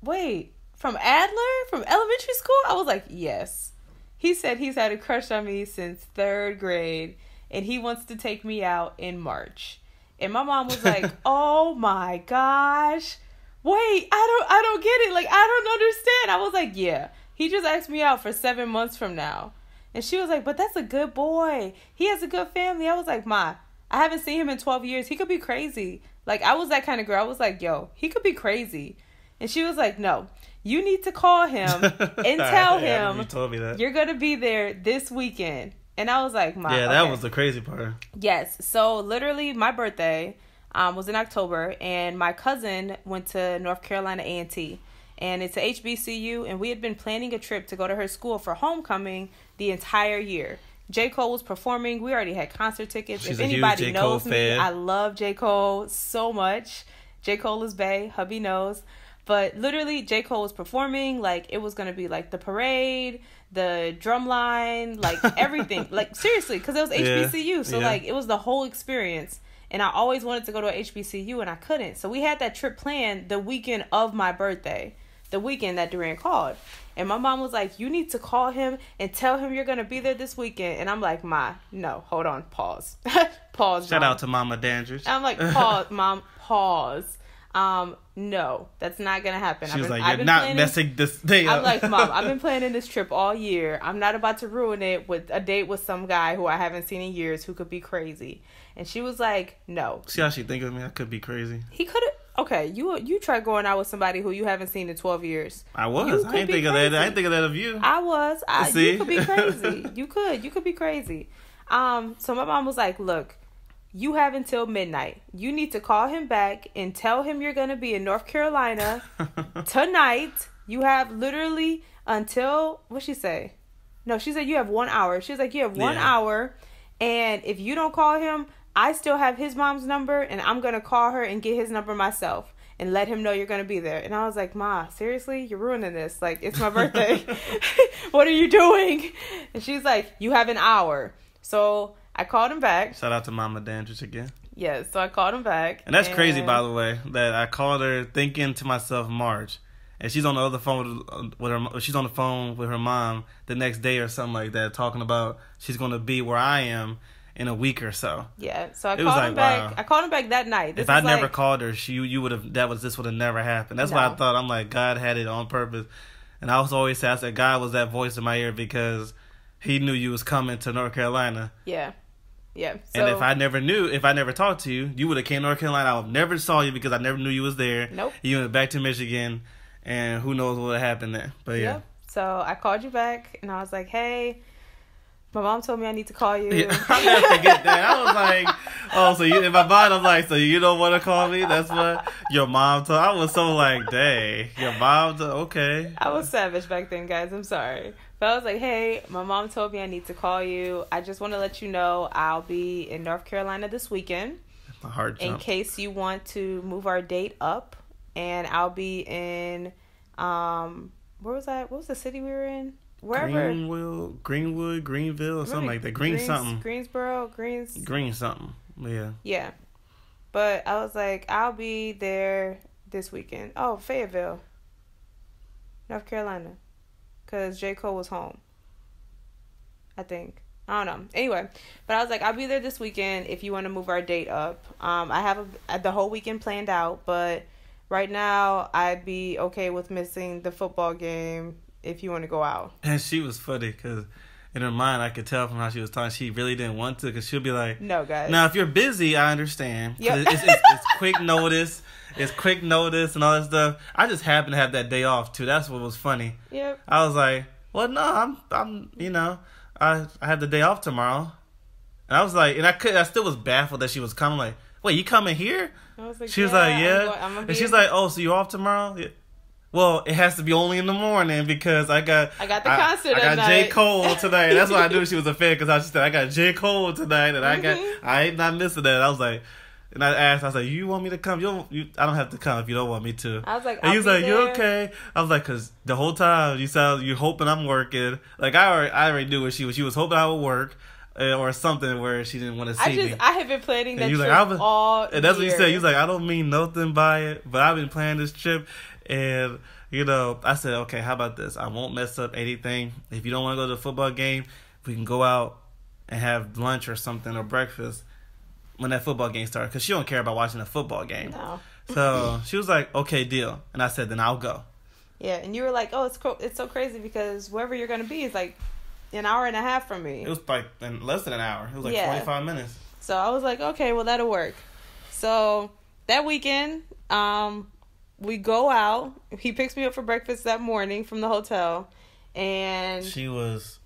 wait, from Adler? From elementary school? I was like, yes. He said he's had a crush on me since 3rd grade, and he wants to take me out in March. And my mom was like, oh my gosh. Wait, I don't get it. Like, I don't understand. I was like, yeah, he just asked me out for 7 months from now. And she was like, but that's a good boy. He has a good family. I was like, Ma, I haven't seen him in 12 years. He could be crazy. Like, I was that kind of girl. I was like, yo, he could be crazy. And she was like, no, you need to call him and tell him you told me that. You're going to be there this weekend. And I was like, Ma, yeah, that was the crazy part. Yes. So literally my birthday was in October, and my cousin went to North Carolina A&T. And it's a HBCU, and we had been planning a trip to go to her school for homecoming the entire year. J. Cole was performing. We already had concert tickets. She's if anybody knows me, fan. I love J. Cole so much. J. Cole is bae. Hubby knows. But literally, J. Cole was performing. Like, it was going to be like the parade, the drum line, like everything. Like, seriously, because it was HBCU. So, like, it was the whole experience. And I always wanted to go to a HBCU, and I couldn't. So we had that trip planned the weekend of my birthday. The weekend that Duran called. And my mom was like, you need to call him and tell him you're going to be there this weekend. And I'm like, Ma, no, hold on, pause. Pause, Shout Mom. out to Mama Dandridge. I'm like, pause, Mom, pause. No, that's not going to happen. She was like, you're not messing this day up. I'm like, Mom, I've been planning this trip all year. I'm not about to ruin it with a date with some guy who I haven't seen in years who could be crazy. And she was like, no. See how she think of me? I could be crazy. He could have. Okay, you try going out with somebody who you haven't seen in 12 years. I was. I didn't think of that. I didn't think of that of you. I was. See? You could be crazy. You could be crazy. So my mom was like, look, you have until midnight. You need to call him back and tell him you're going to be in North Carolina tonight. You have literally until, what'd she say? No, she said you have 1 hour. She was like, you have 1 hour. And if you don't call him, I still have his mom's number, and I'm going to call her and get his number myself and let him know you're going to be there. And I was like, Ma, seriously? You're ruining this. Like, it's my birthday. What are you doing? And she's like, you have an hour. So I called him back. Shout out to Mama Dandridge again. Yes, so I called him back. And that's crazy, by the way, that I called her thinking to myself, March. And she's on the other phone with her. She's on the phone with her mom the next day or something like that, talking about she's going to be where I am in a week or so. Yeah, so I called him back. Wow. I called him back that night. If I never called her, you would have. This would have never happened. That's why I thought. I'm like, God had it on purpose. And I was always say, I said, God was that voice in my ear because He knew you was coming to North Carolina. Yeah. So, and if I never talked to you, you would have came to North Carolina. I would never saw you because I never knew you was there. Nope. You went back to Michigan, and who knows what would have happened there. But yeah. So I called you back, and I was like, hey. My mom told me I need to call you. Yeah, I'll never forget that. I was like, oh, so you, in my mind, I'm like, so you don't want to call me? That's what your mom told. I was so like, dang, your mom told, okay. I was savage back then, guys. I'm sorry. But I was like, hey, my mom told me I need to call you. I just want to let you know I'll be in North Carolina this weekend. My heart jumped. In case you want to move our date up. And I'll be in, where was that? What was the city we were in? Wherever. Greenwood, Greenville, or something like that. Green something. Yeah. Yeah. But I was like, I'll be there this weekend. Oh, Fayetteville, North Carolina. Because J. Cole was home. I think. I don't know. Anyway. But I was like, I'll be there this weekend if you want to move our date up. I have the whole weekend planned out. But right now, I'd be okay with missing the football game if you want to go out. And she was funny because in her mind, I could tell from how she was talking, she really didn't want to because she'll be like, no, guys. Now, if you're busy, I understand. Yep. It's quick notice. It's quick notice and all that stuff. I just happened to have that day off, too. That's what was funny. Yep. I was like, well, no, I'm I have the day off tomorrow. And I was like, and I still was baffled that she was coming. Like, wait, you coming here? I was like, she was like, yeah. And she's like, oh, so you're off tomorrow? Yeah. Well, it has to be only in the morning because I got the concert. I got J. Cole tonight. That's why I knew she was a fan because she said I got J. Cole tonight, and I ain't not missing that. I was like, And I asked, I was like, you want me to come? I don't have to come if you don't want me to. I was like, and he was like, you okay? I was like, because the whole time you're hoping I'm working. Like, I already knew what she was hoping I would work. Or something where she didn't want to see me. I have been planning that trip all year. And that's what you said. You was like, I don't mean nothing by it, but I've been planning this trip. And, I said, okay, how about this? I won't mess up anything. If you don't want to go to the football game, we can go out and have lunch or something or breakfast when that football game starts. Because she don't care about watching a football game. No. So she was like, okay, deal. And I said, then I'll go. Yeah, and you were like, oh, it's so crazy because wherever you're going to be is like an hour and a half from me. It was like less than an hour. It was like 45 minutes. So I was like, okay, well, that'll work. So that weekend, we go out. He picks me up for breakfast that morning from the hotel. And she was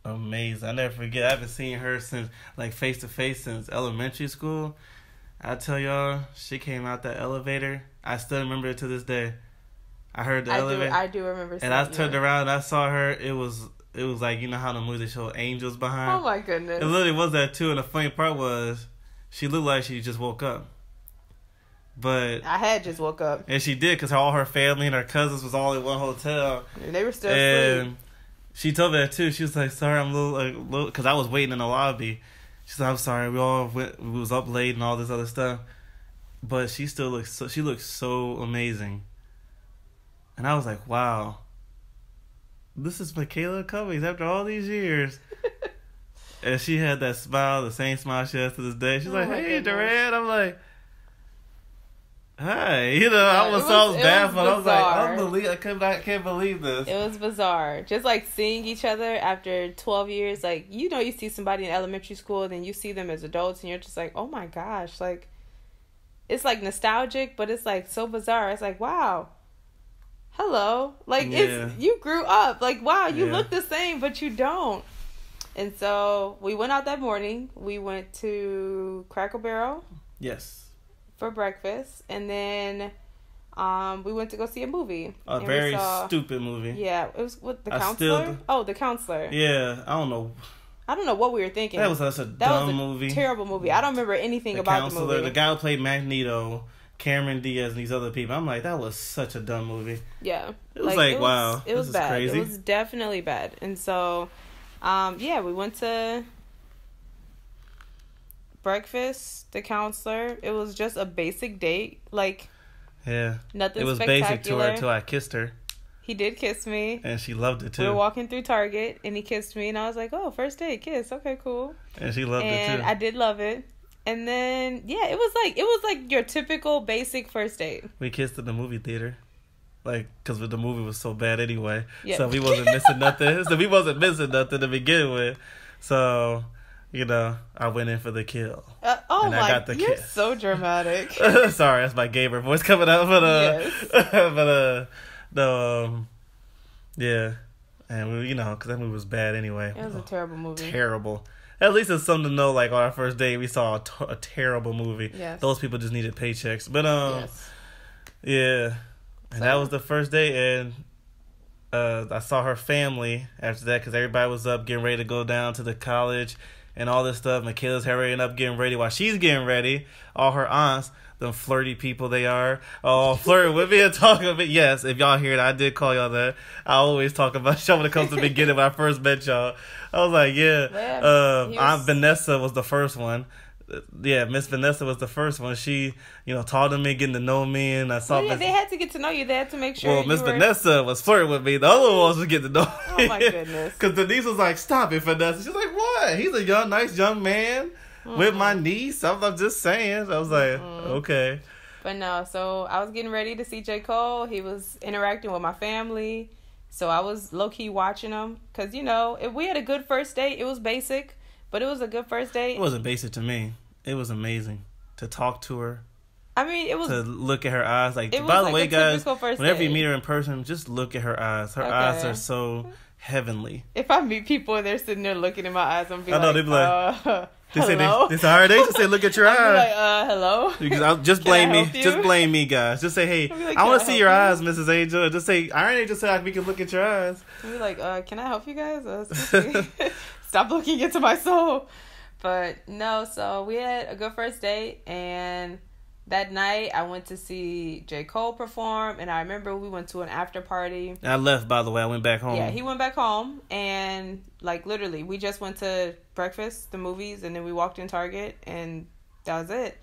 amazing. I never forget. I haven't seen her since, like, face-to-face since elementary school. I tell y'all, she came out that elevator. I still remember it to this day. I heard the elevator. I do remember seeing and I turned around and I saw her. It was like, how the movie they show angels behind. Oh my goodness. It literally was that too. And the funny part was, she looked like she just woke up. But I had just woke up. And she did, because all her family and her cousins was all in one hotel. And they were still asleep. She told me that too. She was like, sorry, I'm a little, because I was waiting in the lobby. She said, I'm sorry, we was up late and all this other stuff. But she still looked so amazing. And I was like, wow. This is Michaela Cummings after all these years. And she had that smile, the same smile she has to this day. She's like, hey, Durant. I'm like, hi. I was baffled. I was like, I can't believe this. It was bizarre. Just like seeing each other after 12 years. Like, you see somebody in elementary school, then you see them as adults, and you're just like, oh my gosh. Like, it's like nostalgic, but it's like so bizarre. It's like, wow. Hello. Like, you grew up. Like, wow, you look the same, but you don't. And so we went out that morning. We went to Cracker Barrel. Yes. For breakfast. And then we went to go see a movie. A very stupid movie. Yeah. It was with The Counselor. The Counselor. Yeah. I don't know what we were thinking. That was such a dumb movie. Terrible movie. I don't remember anything about the movie. The guy who played Magneto, Cameron Diaz, and these other people. I'm like, that was such a dumb movie. Yeah. It was wow. It was bad. Crazy. It was definitely bad. And so, we went to breakfast, The Counselor. It was just a basic date. Like, nothing spectacular. It was basic to her until I kissed her. He did kiss me. And she loved it too. We were walking through Target and he kissed me and I was like, oh, first date, kiss. Okay, cool. And she loved it too. And I did love it. And then, it was like your typical basic first date. We kissed in the movie theater. Like, because the movie was so bad anyway. Yeah. So we wasn't missing nothing. To begin with. So, I went in for the kill. I got the you're kiss. So dramatic. Sorry, that's my gamer voice coming out. But, yeah. And we, because that movie was bad anyway. It was a terrible movie. Terrible. At least it's something to know, like, on our first date, we saw a terrible movie. Yes. Those people just needed paychecks. But, yeah. And that was the first day, and I saw her family after that, because everybody was up getting ready to go down to the college and all this stuff. Michaela's hurrying up getting ready while she's getting ready. All her aunts, them flirty people they are, all flirting with me and talking with me. Yes, if y'all hear it, I did call y'all that. I always talk about y'all when it comes to the beginning when I first met y'all. I was like, Aunt Vanessa was the first one. Yeah, Miss Vanessa was the first one. She, taught me, getting to know me, and I saw. Yeah, they had to get to know you. They had to make sure. Well, Miss Vanessa was flirting with me. The other ones was getting to know me. Oh my goodness! Because Denise was like, "Stop it, Vanessa." She's like, "What? He's a nice young man with my niece." I'm just saying. I was like, okay. But no, so I was getting ready to see J. Cole. He was interacting with my family, so I was low key watching him because if we had a good first date, it was basic. But it was a good first date. It wasn't basic to me. It was amazing to talk to her. I mean, it was... To look at her eyes. By the way, guys, whenever you meet her in person, just look at her eyes. Her eyes are so heavenly. If I meet people and they're sitting there looking in my eyes, I'm be like, they'd be like... hello? They just say, look at your eyes. Like, hello? Just blame me. Just blame me, guys. Just say, hey, I want to see your eyes, Mrs. Angel. Just say, Irene just said we can look at your eyes. I'll be like, can I help you guys? Stop looking into my soul. But no, so we had a good first date, and that night I went to see J. Cole perform, and I remember we went to an after party. I left, by the way. I went back home. Yeah, he went back home, and like literally we just went to breakfast, the movies, and then we walked in Target, and that was it.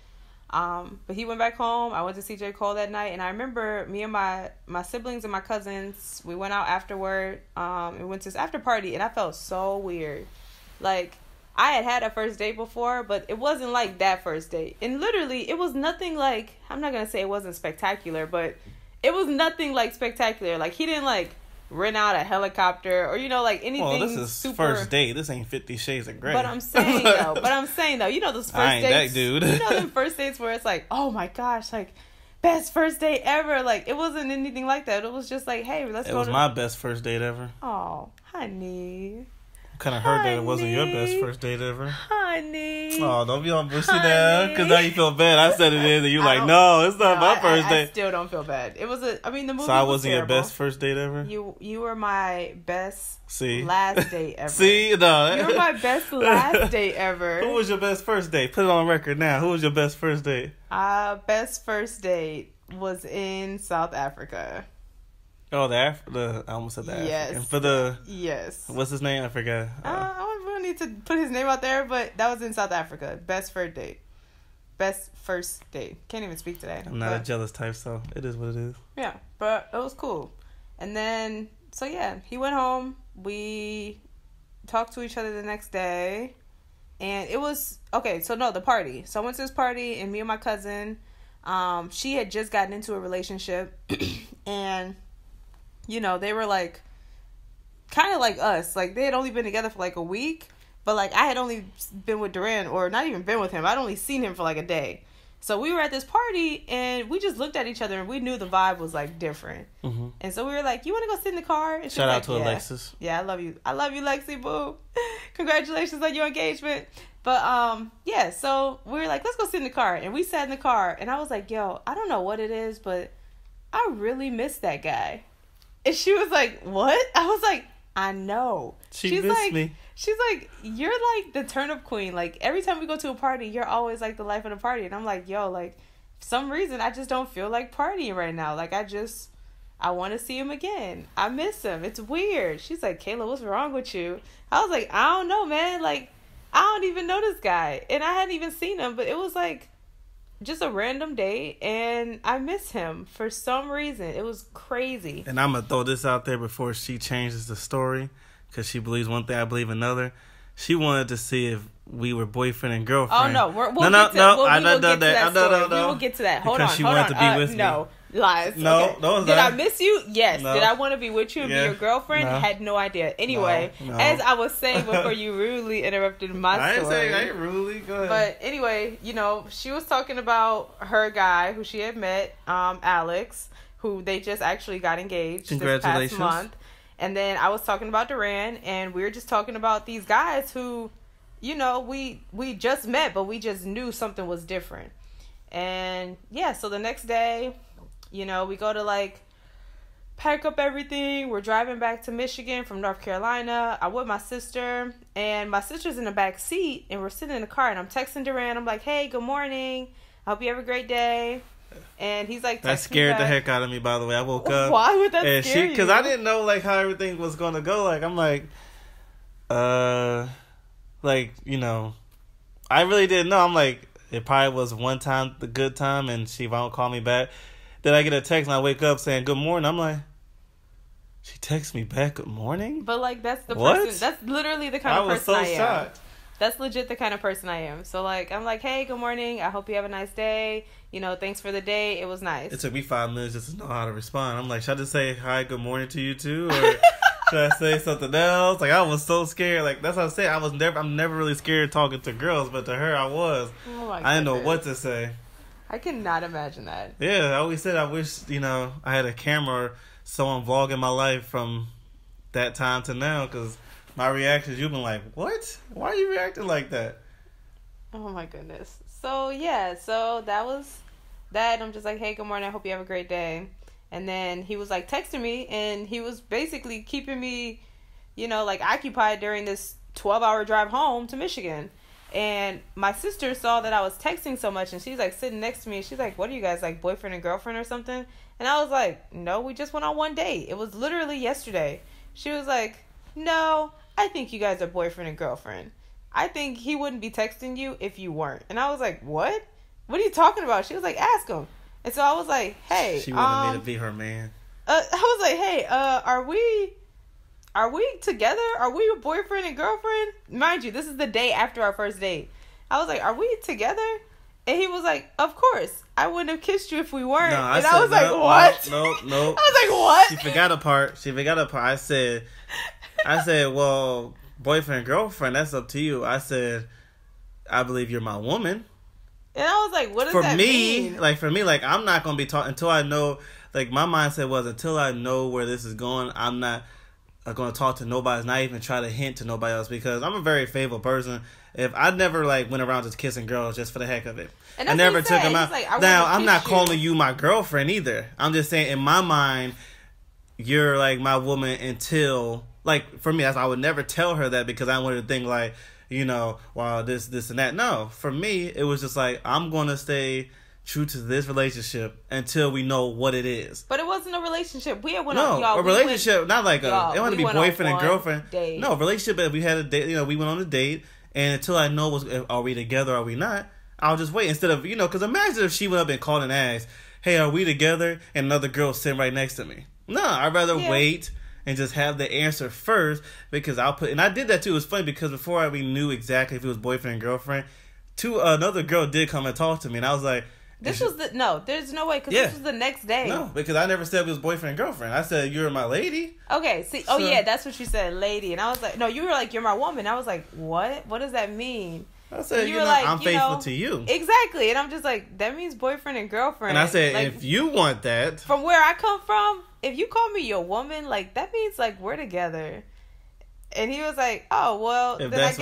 But he went back home. I went to see J. Cole that night, and I remember me and my siblings and my cousins, we went out afterward, and we went to this after party, and I felt so weird. Like, I had a first date before, but it wasn't like that first date. And literally, it was nothing like, I'm not going to say it wasn't spectacular, but it was nothing like spectacular. Like, he didn't like rent out a helicopter or, you know, like anything. Well, this is super... first date. This ain't 50 Shades of Grey. But I'm saying though, you know those first I ain't dates. that dude. You know them first dates where it's like, oh my gosh, like, best first date ever. Like, it wasn't anything like that. It was just like, hey, let's go. It was my best first date ever. Oh, honey. Kind of heard that it wasn't your best first date ever. Honey. Oh, don't be on bushy now. Because now you feel bad. I said it is, and you're like, no, it's not my first date. I still don't feel bad. It was the movie. So I wasn't terrible. Your best first date ever? You were my best See? Last date ever. See? No. You were my best last date ever. Who was your best first date? Put it on record now. Who was your best first date? Best first date was in South Africa. Oh, I almost said that. Yes. Yes. What's his name? I forgot. I don't really need to put his name out there, but that was in South Africa. Best first date. Best first date. Can't even speak today. I'm not a jealous type, so it is what it is. Yeah, but it was cool. And then, so yeah, he went home. We talked to each other the next day. And it was, the party. So I went to this party, and me and my cousin, she had just gotten into a relationship. And... you know, they were like, kind of like us. Like, they had only been together for like a week. But like, I had only been with Duran, or not even been with him. I'd only seen him for like a day. So we were at this party, and we just looked at each other, and we knew the vibe was like different. Mm-hmm. And so we were like, you want to go sit in the car? And shout out to Alexis. Yeah, I love you. I love you, Lexi, boo. Congratulations on your engagement. But, yeah, so we were like, let's go sit in the car. And we sat in the car, and I was like, yo, I don't know what it is, but I really miss that guy. And she was like, what? I was like, I know. She's missed like, me. She's like, you're like the turnip queen. Like, every time we go to a party, you're always like the life of the party. And I'm like, yo, like, for some reason, I just don't feel like partying right now. Like, I want to see him again. I miss him. It's weird. She's like, Kayla, what's wrong with you? I was like, I don't know, man. Like, I don't even know this guy. And I hadn't even seen him, but it was like just a random date, and I miss him for some reason. It was crazy. And I'm going to throw this out there before she changes the story, because she believes one thing, I believe another. She wanted to see if we were boyfriend and girlfriend. Oh, no. We will get to that. Hold on. She wanted to be with me. No. Lies. No, okay. no. Did I miss you? Yes. No. Did I want to be with you and be your girlfriend? No. Had no idea. Anyway, as I was saying before you rudely interrupted my story. I ain't rudely. Go ahead. But anyway, you know, she was talking about her guy who she had met, Alex, who they just actually got engaged this past month. And then I was talking about Duran, and we were just talking about these guys who, you know, we just met, but we just knew something was different. And yeah, so the next day, you know, we go to like pack up everything. We're driving back to Michigan from North Carolina. I'm with my sister, and my sister's in the back seat, and we're sitting in the car, and I'm texting Duran. I'm like, hey, good morning. I hope you have a great day. And he's like, that scared the heck out of me, by the way. I woke up. Why would that scare you? Because I didn't know like how everything was going to go. Like, I'm like, like, you know, I really didn't know. I'm like, it probably was one time, the good time, and she won't call me back. Then I get a text, and I wake up saying, good morning. I'm like, she texts me back, good morning? But, like, that's the person. That's literally the kind of person I am. I was so shocked. That's legit the kind of person I am. So, like, I'm like, hey, good morning. I hope you have a nice day. You know, thanks for the day. It was nice. It took me 5 minutes just to know how to respond. I'm like, should I just say hi, good morning to you, too? Or should I say something else? Like, I was so scared. Like, that's what I said. I'm never really scared talking to girls, but to her, I was. Oh my I didn't know what to say. I cannot imagine that. Yeah, I always said I wish, you know, I had a camera or someone vlogging my life from that time to now, because my reactions, you've been like, what? Why are you reacting like that? Oh my goodness. So yeah, so that was that. I'm just like, hey, good morning. I hope you have a great day. And then he was like texting me, and he was basically keeping me, you know, like occupied during this 12-hour drive home to Michigan. And my sister saw that I was texting so much, and she's like sitting next to me, and she's like, what are you guys, like boyfriend and girlfriend or something? And I was like, no, we just went on one date. It was literally yesterday. She was like, no, I think you guys are boyfriend and girlfriend. I think he wouldn't be texting you if you weren't. And I was like, what? What are you talking about? She was like, ask him. And so I was like, hey. She wanted me to be her man. I was like, hey, are we together? Are we a boyfriend and girlfriend? Mind you, this is the day after our first date. I was like, are we together? And he was like, of course. I wouldn't have kissed you if we weren't. No, I was like, what? No. I was like, what? She forgot a part. I said, well, boyfriend, girlfriend, that's up to you. I said, I believe you're my woman. And I was like, what does that mean? For me, I'm not going to be talking until I know, my mindset was until I know where this is going, I'm not going to talk to nobody, not even try to hint to nobody else, because I'm a very faithful person. If I never went around just kissing girls just for the heck of it, I never took them out. Like, now I'm not calling you my girlfriend either. I'm just saying in my mind, you're like my woman until for me, I would never tell her that because I wanted to think wow, this and that. No, for me, it was just I'm going to stay true to this relationship until we know what it is. But it wasn't a relationship. We went on a relationship, not it wanted to be boyfriend and girlfriend. Date. No, relationship. We had a date. We went on a date, and until I know are we together, or are we not, I'll just wait instead of because imagine if she went up and called and asked, "Hey, are we together?" and another girl sitting right next to me. No, I'd rather wait and just have the answer first, because and I did that too. It was funny because before we knew exactly if it was boyfriend and girlfriend, another girl did come and talk to me, and I was like, there's no way, because this was the next day. No, because I never said it was boyfriend and girlfriend. I said, you're my lady. Okay, see, that's what you said, lady. And I was like, no, you were like, you're my woman. I was like, what? What does that mean? I said, I'm faithful to you. Exactly. And I'm just like, that means boyfriend and girlfriend. And I said, if you want that. From where I come from, if you call me your woman, that means we're together. And he was like, oh, well, then I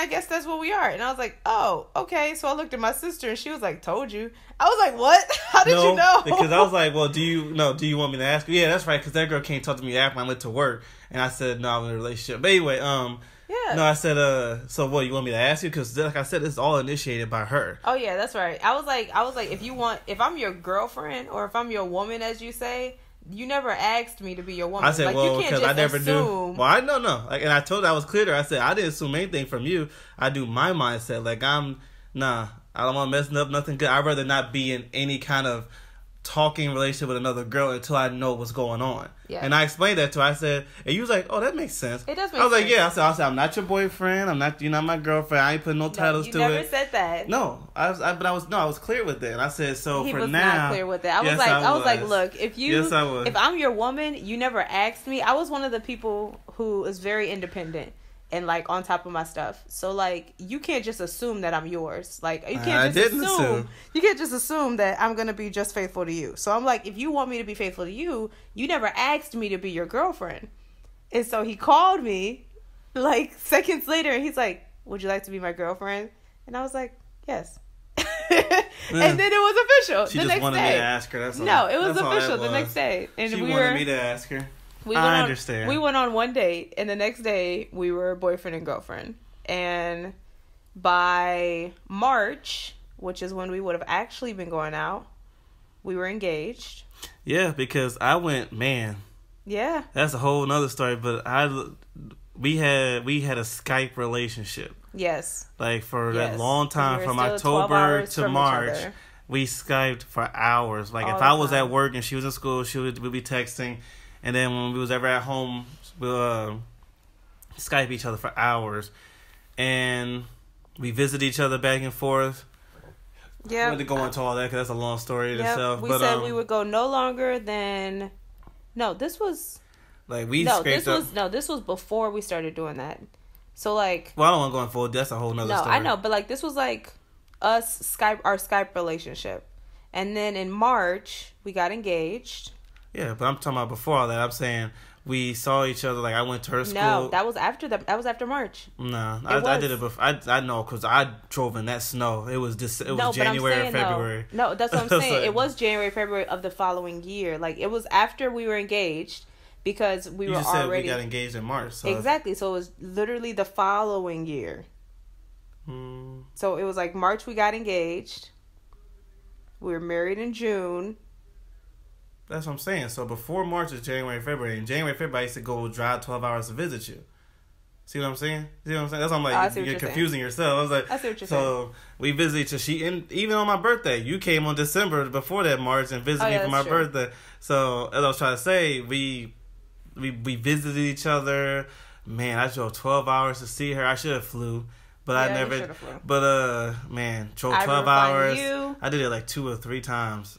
guess that's what we are. And I was like, oh, okay. So I looked at my sister and she was like, told you. I was like, what? How did you know? Because I was like, well, do you want me to ask you? Yeah, that's right. Because that girl can't talk to me after I went to work. And I said, no, I'm in a relationship. But anyway, yeah. No, I said, so what, you want me to ask you? Because like I said, it's all initiated by her. Oh, yeah, that's right. I was like, if I'm your girlfriend or if I'm your woman, as you say, you never asked me to be your woman. I said, well, because I never do. Well, I don't know. And I told her, I was clear to her. I said, I didn't assume anything from you. I do my mindset. I don't want to mess up nothing good. I'd rather not be in any kind of talking relationship with another girl until I know what's going on. Yeah. And I explained that to her. I said, and you was like, oh, that makes sense. It does make sense. I was like, yeah. I said, I'm not your boyfriend. You're not my girlfriend. I ain't putting no titles to it. You never said that. No, I was clear with it. And I said, so he for was now. Not clear with it. I was like, look, if I'm your woman, you never asked me. I was one of the people who is very independent and on top of my stuff. So you can't just assume that I'm yours. You can't just assume that I'm gonna be just faithful to you. So I'm like, if you want me to be faithful to you, you never asked me to be your girlfriend. And so he called me seconds later and he's like, would you like to be my girlfriend? And I was like, yes. And then it was official. She just wanted me to ask her. That's all. No, it was official the next day. And she wanted me to ask her. I understand. We went on one date, and the next day we were boyfriend and girlfriend. And by March, which is when we would have actually been going out, we were engaged. Yeah, because I went, man. Yeah. That's a whole nother story. But we had a Skype relationship. Yes. For that long time, from October to March. We Skyped for hours. If I was at work and she was in school, we'd be texting. And then when we was ever at home, we'll Skype each other for hours. And we visit each other back and forth. Yeah. I want to go into all that because that's a long story in itself. We said we would go no longer than... No, this was... this was before we started doing that. So Well, I don't want to go in full. That's a whole nother story. No, I know. But this was us, our Skype relationship. And then in March, we got engaged. Yeah, but I'm talking about before all that. I'm saying we saw each other. I went to her school. No, that was after March. No, I did it before. I know because I drove in that snow. It was January or February. No, that's what I'm saying. It was January, February of the following year. It was after we were engaged because we were already. You just said we got engaged in March. So exactly. So it was literally the following year. So it was like March we got engaged. We were married in June. That's what I'm saying. So before March is January, February. In January, February, I used to go drive 12 hours to visit you. See what I'm saying? See what I'm saying? That's why I'm like, you're confusing yourself. I was like, I see what you're saying. So we visited each other. Even on my birthday, you came on December before that March and visited me for my birthday. So as I was trying to say, we visited each other. Man, I drove 12 hours to see her. I should have flew, but I never. But man, drove 12 hours. I did it like 2 or 3 times.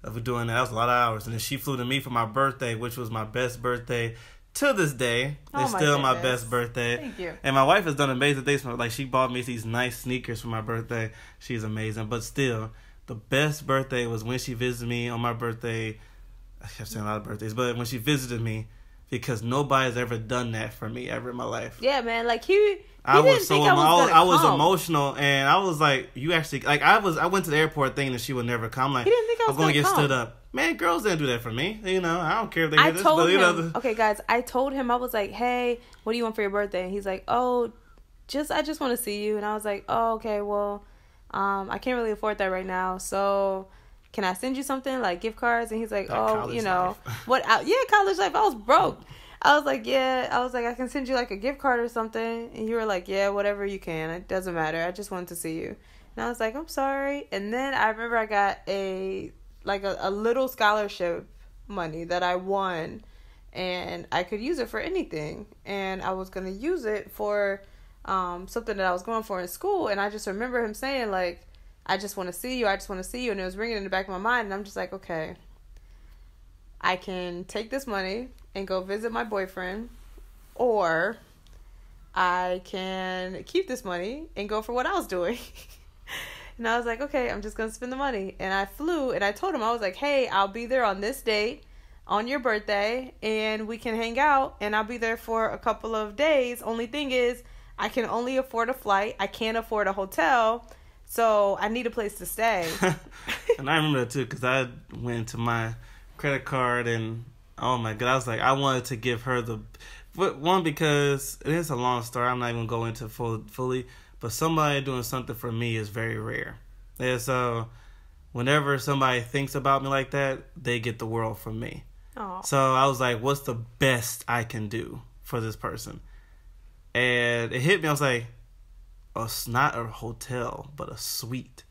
Of doing that. That was a lot of hours, and then she flew to me for my birthday, which was my best birthday. To this day, it's still my best birthday. Thank you. And my wife has done amazing things for me. Like, she bought me these nice sneakers for my birthday. She's amazing. But still, the best birthday was when she visited me on my birthday. I kept saying a lot of birthdays, but when she visited me, because nobody's ever done that for me ever in my life. Yeah, man. Like, I was emotional, and I was like, you actually, like, I went to the airport thinking that she would never come. Like, he didn't think I was going to get stood up. Man, girls didn't do that for me. You know, I don't care if they hear this. Okay, guys, I told him, I was like, hey, what do you want for your birthday? And he's like, oh, I just want to see you. And I was like, oh, okay, well, I can't really afford that right now. So can I send you something like gift cards? And he's like, college life. I was broke. I was like, I can send you like a gift card or something. And you were like, yeah, whatever you can. It doesn't matter. I just wanted to see you. And I was like, I'm sorry. And then I remember I got a little scholarship money that I won, and I could use it for anything. And I was going to use it for something that I was going for in school. And I just remember him saying, like, I just want to see you. I just want to see you. And it was ringing in the back of my mind. And I'm just like, okay, I can take this money and go visit my boyfriend, or I can keep this money and go for what I was doing. And I was like, okay, I'm just going to spend the money. And I flew, and I told him, I was like, hey, I'll be there on this date on your birthday, and we can hang out, and I'll be there for a couple of days. Only thing is, I can only afford a flight. I can't afford a hotel, so I need a place to stay. And I remember that, too, because I went to my credit card, and, oh, my God, I was like, I wanted to give her one, because it is a long story. I'm not even going to fully. But somebody doing something for me is very rare. And so whenever somebody thinks about me like that, they get the world from me. Aww. So I was like, what's the best I can do for this person? And it hit me. I was like, it's not a hotel, but a suite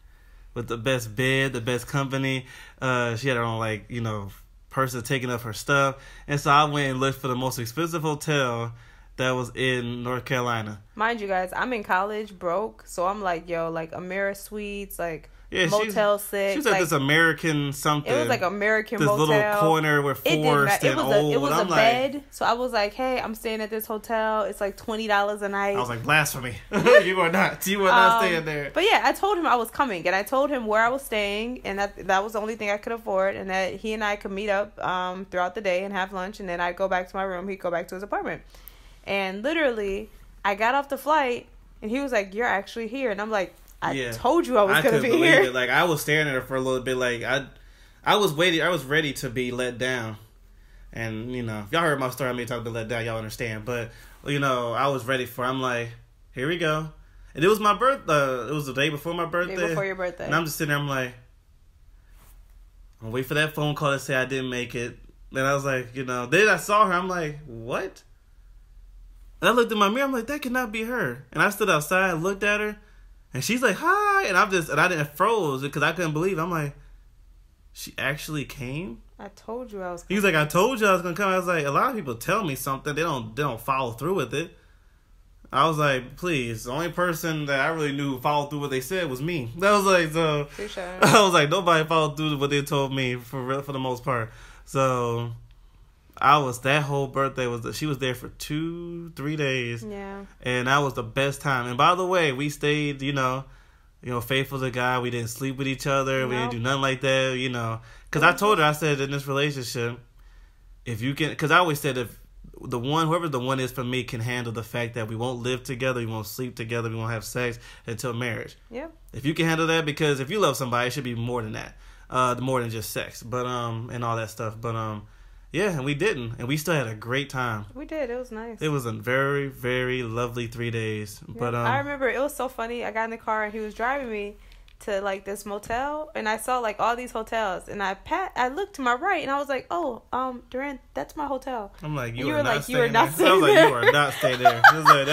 with the best bed, the best company. She had her own, person taking up her stuff. And so I went and looked for the most expensive hotel that was in North Carolina. Mind you, guys, I'm in college, broke, so I'm like, yo, like AmeriSuites, like Motel 6. She was like this American something. It was like American this motel. This little corner with forced and old. It was a bed, so I was like, hey, I'm staying at this hotel. It's like $20 a night. I was like, blasphemy. You are not staying there. But yeah, I told him I was coming, and I told him where I was staying, and that was the only thing I could afford, and that he and I could meet up throughout the day and have lunch, and then I'd go back to my room, he'd go back to his apartment. And literally, I got off the flight, and he was like, you're actually here. And I'm like, I told you I was going to be here. It. Like, I was staring at her for a little bit. Like, I was waiting. I was ready to be let down. And, if y'all heard my story, I mean, talk about let down, y'all understand. But, I was ready for it. I'm like, here we go. And it was my birthday. It was the day before my birthday. Day before your birthday. And I'm just sitting there. I'm like, I'm wait for that phone call to say I didn't make it. And I was like, then I saw her. I'm like, what? And I looked in my mirror, I'm like, that cannot be her. And I stood outside and looked at her, and she's like, hi. And I didn't froze because I couldn't believe it. I'm like, she actually came? I told you I was coming. He was like, I told you I was going to come. I was like, a lot of people tell me something. They don't follow through with it. I was like, please. The only person that I really knew who followed through what they said was me. That was like, so. Sure. I was like, nobody followed through what they told me for the most part. So that whole birthday she was there for 2-3 days. Yeah. And that was the best time. And by the way, we stayed, faithful to God. We didn't sleep with each other. Nope. We didn't do nothing like that, Because I told her, I said, in this relationship, if you can, because I always said if whoever the one is for me can handle the fact that we won't live together, we won't sleep together, we won't have sex until marriage. Yeah. If you can handle that, because if you love somebody, it should be more than that. More than just sex. But, and all that stuff. But, Yeah, and we didn't. And we still had a great time. We did. It was nice. It was a very, very lovely 3 days. Yeah. But I remember it was so funny. I got in the car and he was driving me to like this motel, and I saw like all these hotels, and I looked to my right, and I was like, "Oh, Durant, that's my hotel." I'm like, you were not staying there. I was like, you are not staying there. I was like,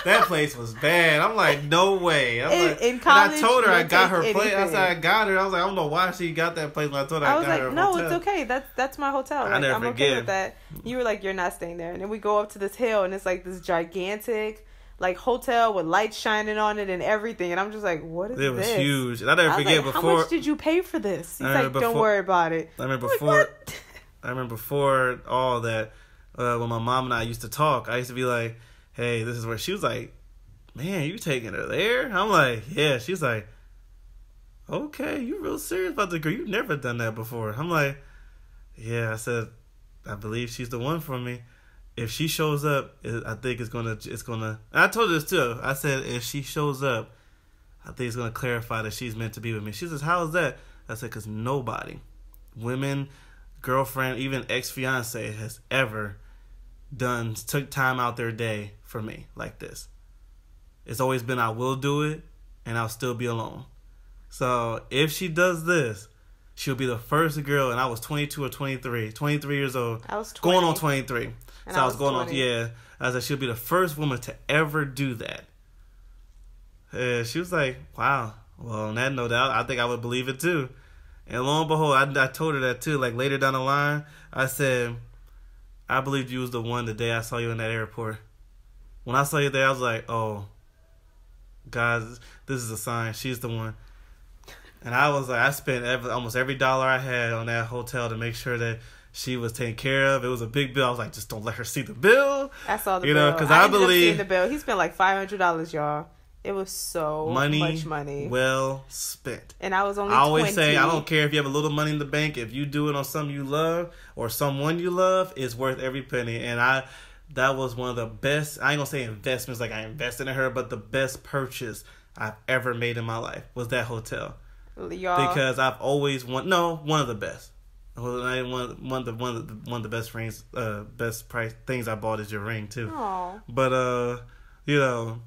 that place was bad. I'm like, no way. In college, and I told her I got her place. I said I got her. I was like, I don't know why she got that place. When I told her I got her. No, hotel. It's okay. That's my hotel. I never I'm forget. okay with that. You were like, you're not staying there, and then we go up to this hill, and it's like this gigantic like hotel with lights shining on it and everything, and I'm just like, what is this? It was huge. And I never forget like, before. How much did you pay for this? He's like, don't worry about it. I remember before all that, when my mom and I used to talk, I used to be like, hey, this is where she was like, man, you taking her there? I'm like, yeah. She's like, okay, you real serious about the girl? You've never done that before. I'm like, yeah. I said, I believe she's the one for me. If she shows up, I think it's gonna. And I told her this too. I said, if she shows up, I think it's gonna clarify that she's meant to be with me. She says, how is that? I said, because nobody, women, girlfriend, even ex-fiance has ever took time out their day for me like this. It's always been, I will do it, and I'll still be alone. So if she does this, she'll be the first girl, and I was 22 or 23 years old. I was 20. Going on 23. So I was going 20. On, yeah. I was like, she'll be the first woman to ever do that. She was like, wow. Well, on that note, I think I would believe it too. And lo and behold, I told her that too. Like later down the line, I said, I believed you was the one the day I saw you in that airport. When I saw you there, I was like, oh, God, this is a sign. She's the one. And I was like, I spent almost every dollar I had on that hotel to make sure that she was taken care of. It was a big bill. I was like, just don't let her see the bill. I saw the bill. Because I believe the bill. He spent like $500, y'all. It was so much money. Well spent. And I was only 20. I always say, I don't care if you have a little money in the bank. If you do it on something you love or someone you love, it's worth every penny. And that was one of the best, I ain't going to say investments like I invested in her, but the best purchase I've ever made in my life was that hotel. Y'all. Because I've always one of the best. One of the best rings, best price things I bought is your ring too. Aww. But you know,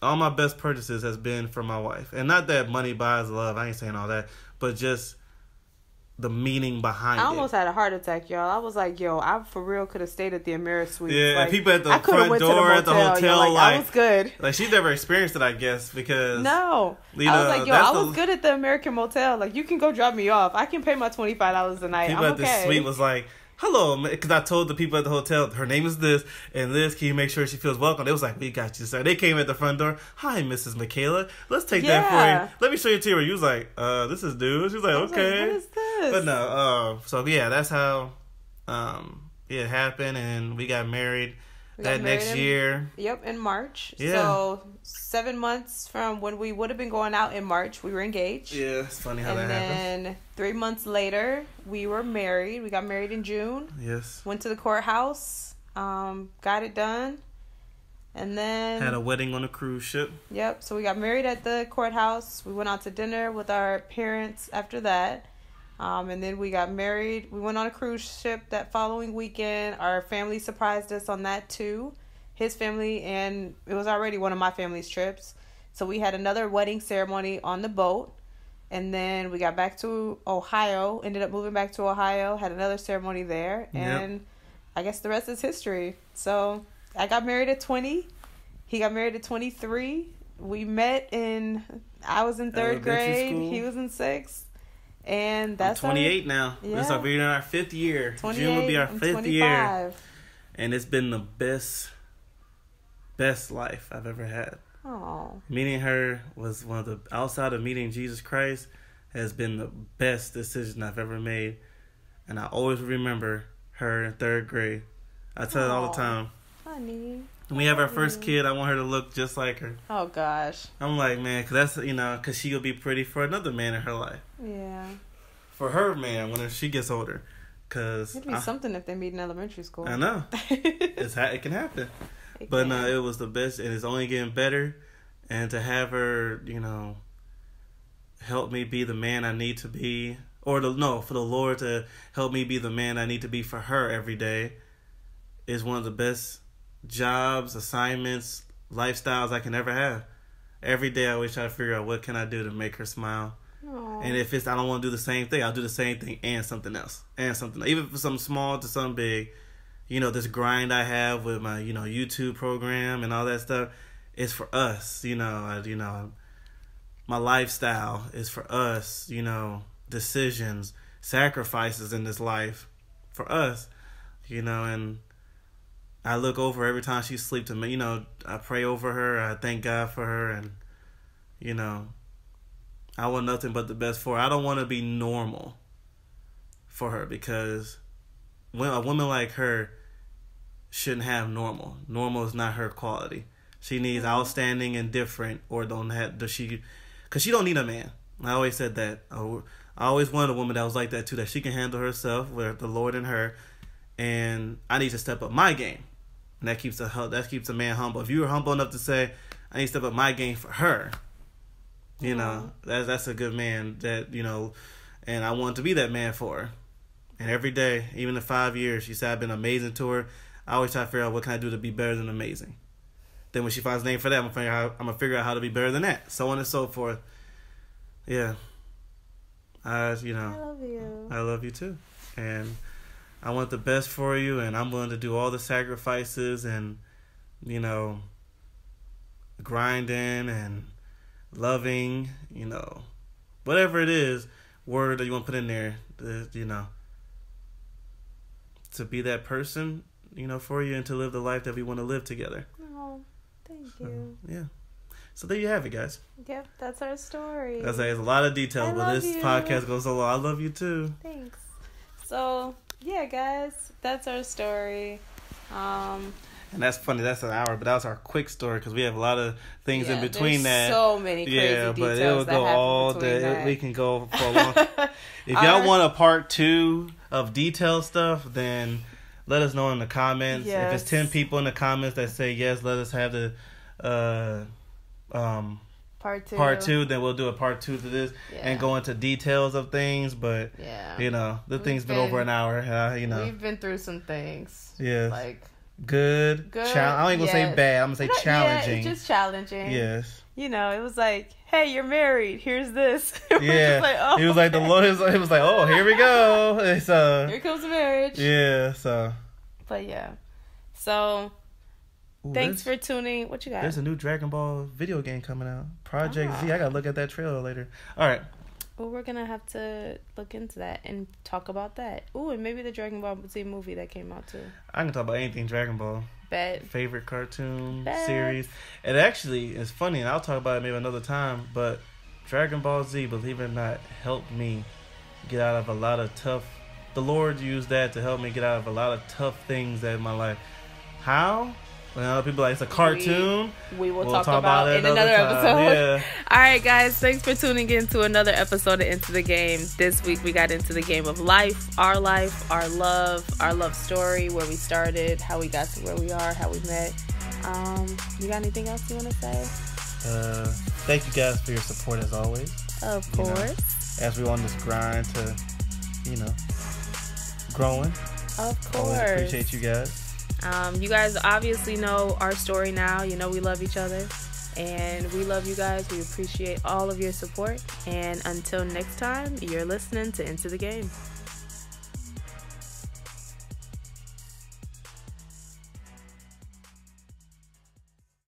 all my best purchases has been for my wife, and not that money buys love. I ain't saying all that, but just the meaning behind it. I almost had a heart attack, y'all. I was like, yo, I for real could have stayed at the Amerisuite. Yeah, like, and people at the front door at the hotel, I was good. Like, she's never experienced it, I guess, because... No. I was like, yo, I was good at the American Motel. Like, you can go drop me off. I can pay my $25 a night. People I'm at the suite was like, hello, because I told the people at the hotel, her name is this, and this, can you make sure she feels welcome? They was like, we got you, sir. They came at the front door, hi, Mrs. Michaela, let's take that for you. Let me show you to her. You was like, this is dude. She was like, okay. What is this? But no, so yeah, that's how it happened, and we got married next year. Yep, in March. Yeah. So 7 months from when we would have been going out in March, we were engaged. Yeah, it's funny how that happened. And then 3 months later, we were married. We got married in June. Yes. Went to the courthouse, got it done, and then... had a wedding on a cruise ship. Yep, so we got married at the courthouse. We went out to dinner with our parents after that. And then we got married. We went on a cruise ship that following weekend. Our family surprised us on that too. His family, and it was already one of my family's trips. So we had another wedding ceremony on the boat. And then we got back to Ohio, ended up moving back to Ohio, had another ceremony there. And yep. I guess the rest is history. So I got married at 20. He got married at 23. We met I was in third grade. School. He was in sixth. And that's I'm 28 now. Yeah. We're in our 5th year. June will be our 5th year. And it's been the best life I've ever had. Oh. Meeting her was one of the, outside of meeting Jesus Christ, has been the best decision I've ever made. And I always remember her in 3rd grade. I tell her all the time. Honey. When we have our first kid, I want her to look just like her. Oh, gosh. I'm like, man, because that's, because she'll be pretty for another man in her life. Yeah. For her man, when she gets older. Cause it'd be something if they meet in elementary school. I know. It can happen. But no, it was the best, and it's only getting better. And to have her, help me be the man I need to be, for the Lord to help me be the man I need to be for her every day is one of the best jobs, assignments, lifestyles I can ever have. Every day I always try to figure out what can I do to make her smile. Aww. And if I don't want to do the same thing, I'll do the same thing and something else. Even if it's something small to something big, this grind I have with my, YouTube program and all that stuff is for us. My lifestyle is for us, decisions, sacrifices in this life for us, and I look over every time she sleeps to me, I pray over her, I thank God for her, and, I want nothing but the best for her. I don't want to be normal for her, because when a woman like her shouldn't have normal. Normal is not her quality. She needs outstanding and different, or because she don't need a man. I always said that. I always wanted a woman that was like that too, that she can handle herself with the Lord in her, and I need to step up my game. And that keeps a man humble. If you were humble enough to say, I need to step up my game for her, that's a good man and I want to be that man for her. And every day, even in 5 years, she said I've been amazing to her. I always try to figure out what can I do to be better than amazing. Then when she finds a name for that, I'm gonna figure out how to be better than that, so on and so forth. Yeah, I love you. I love you too, and I want the best for you, and I'm willing to do all the sacrifices and grinding and loving, whatever it is, word that you want to put in there, to be that person, for you, and to live the life that we want to live together. Oh, thank you. Yeah. So there you have it, guys. Yep, that's our story. There's a lot of details, but this podcast goes so long. I love you too. Thanks. So, yeah, guys, that's our story. And that's funny. That's an hour, but that was our quick story because we have a lot of things in between that. So many crazy details. Yeah, but it'll go all day. We can go for a long. If y'all want a part 2 of detailed stuff, then let us know in the comments. Yes. If it's 10 people in the comments that say yes, let us have the part 2. Then we'll do a part 2 to this and go into details of things. But the thing's been over an hour. We've been through some things. Yeah, like. Good. I ain't gonna say bad. I'm gonna say challenging. Yeah, it's just challenging. Yes. It was like, hey, you're married. Here's this. Yeah. Like, oh, he was like the Lord. He was like, oh, here we go. It's here comes the marriage. Yeah. So. But yeah. So. Thanks for tuning. What you got? There's a new Dragon Ball video game coming out. Project Z. I gotta look at that trailer later. All right. Well, we're gonna have to look into that and talk about that. Ooh, and maybe the Dragon Ball Z movie that came out too. I can talk about anything Dragon Ball. Bet. Favorite cartoon series. It actually is funny, and I'll talk about it maybe another time. But Dragon Ball Z, believe it or not, helped me get out of a lot of tough. The Lord used that to help me get out of a lot of tough things in my life. How? Well, people like it's a cartoon. We'll talk about it in another episode. Yeah. All right, guys. Thanks for tuning in to another episode of Into the Game. This week we got into the game of life, our love story, where we started, how we got to where we are, how we met. You got anything else you want to say? Thank you guys for your support as always. Of course. As we on this grind to, growing. Of course. Always appreciate you guys. You guys obviously know our story now. We love each other. And we love you guys. We appreciate all of your support. And until next time, you're listening to Into the Game.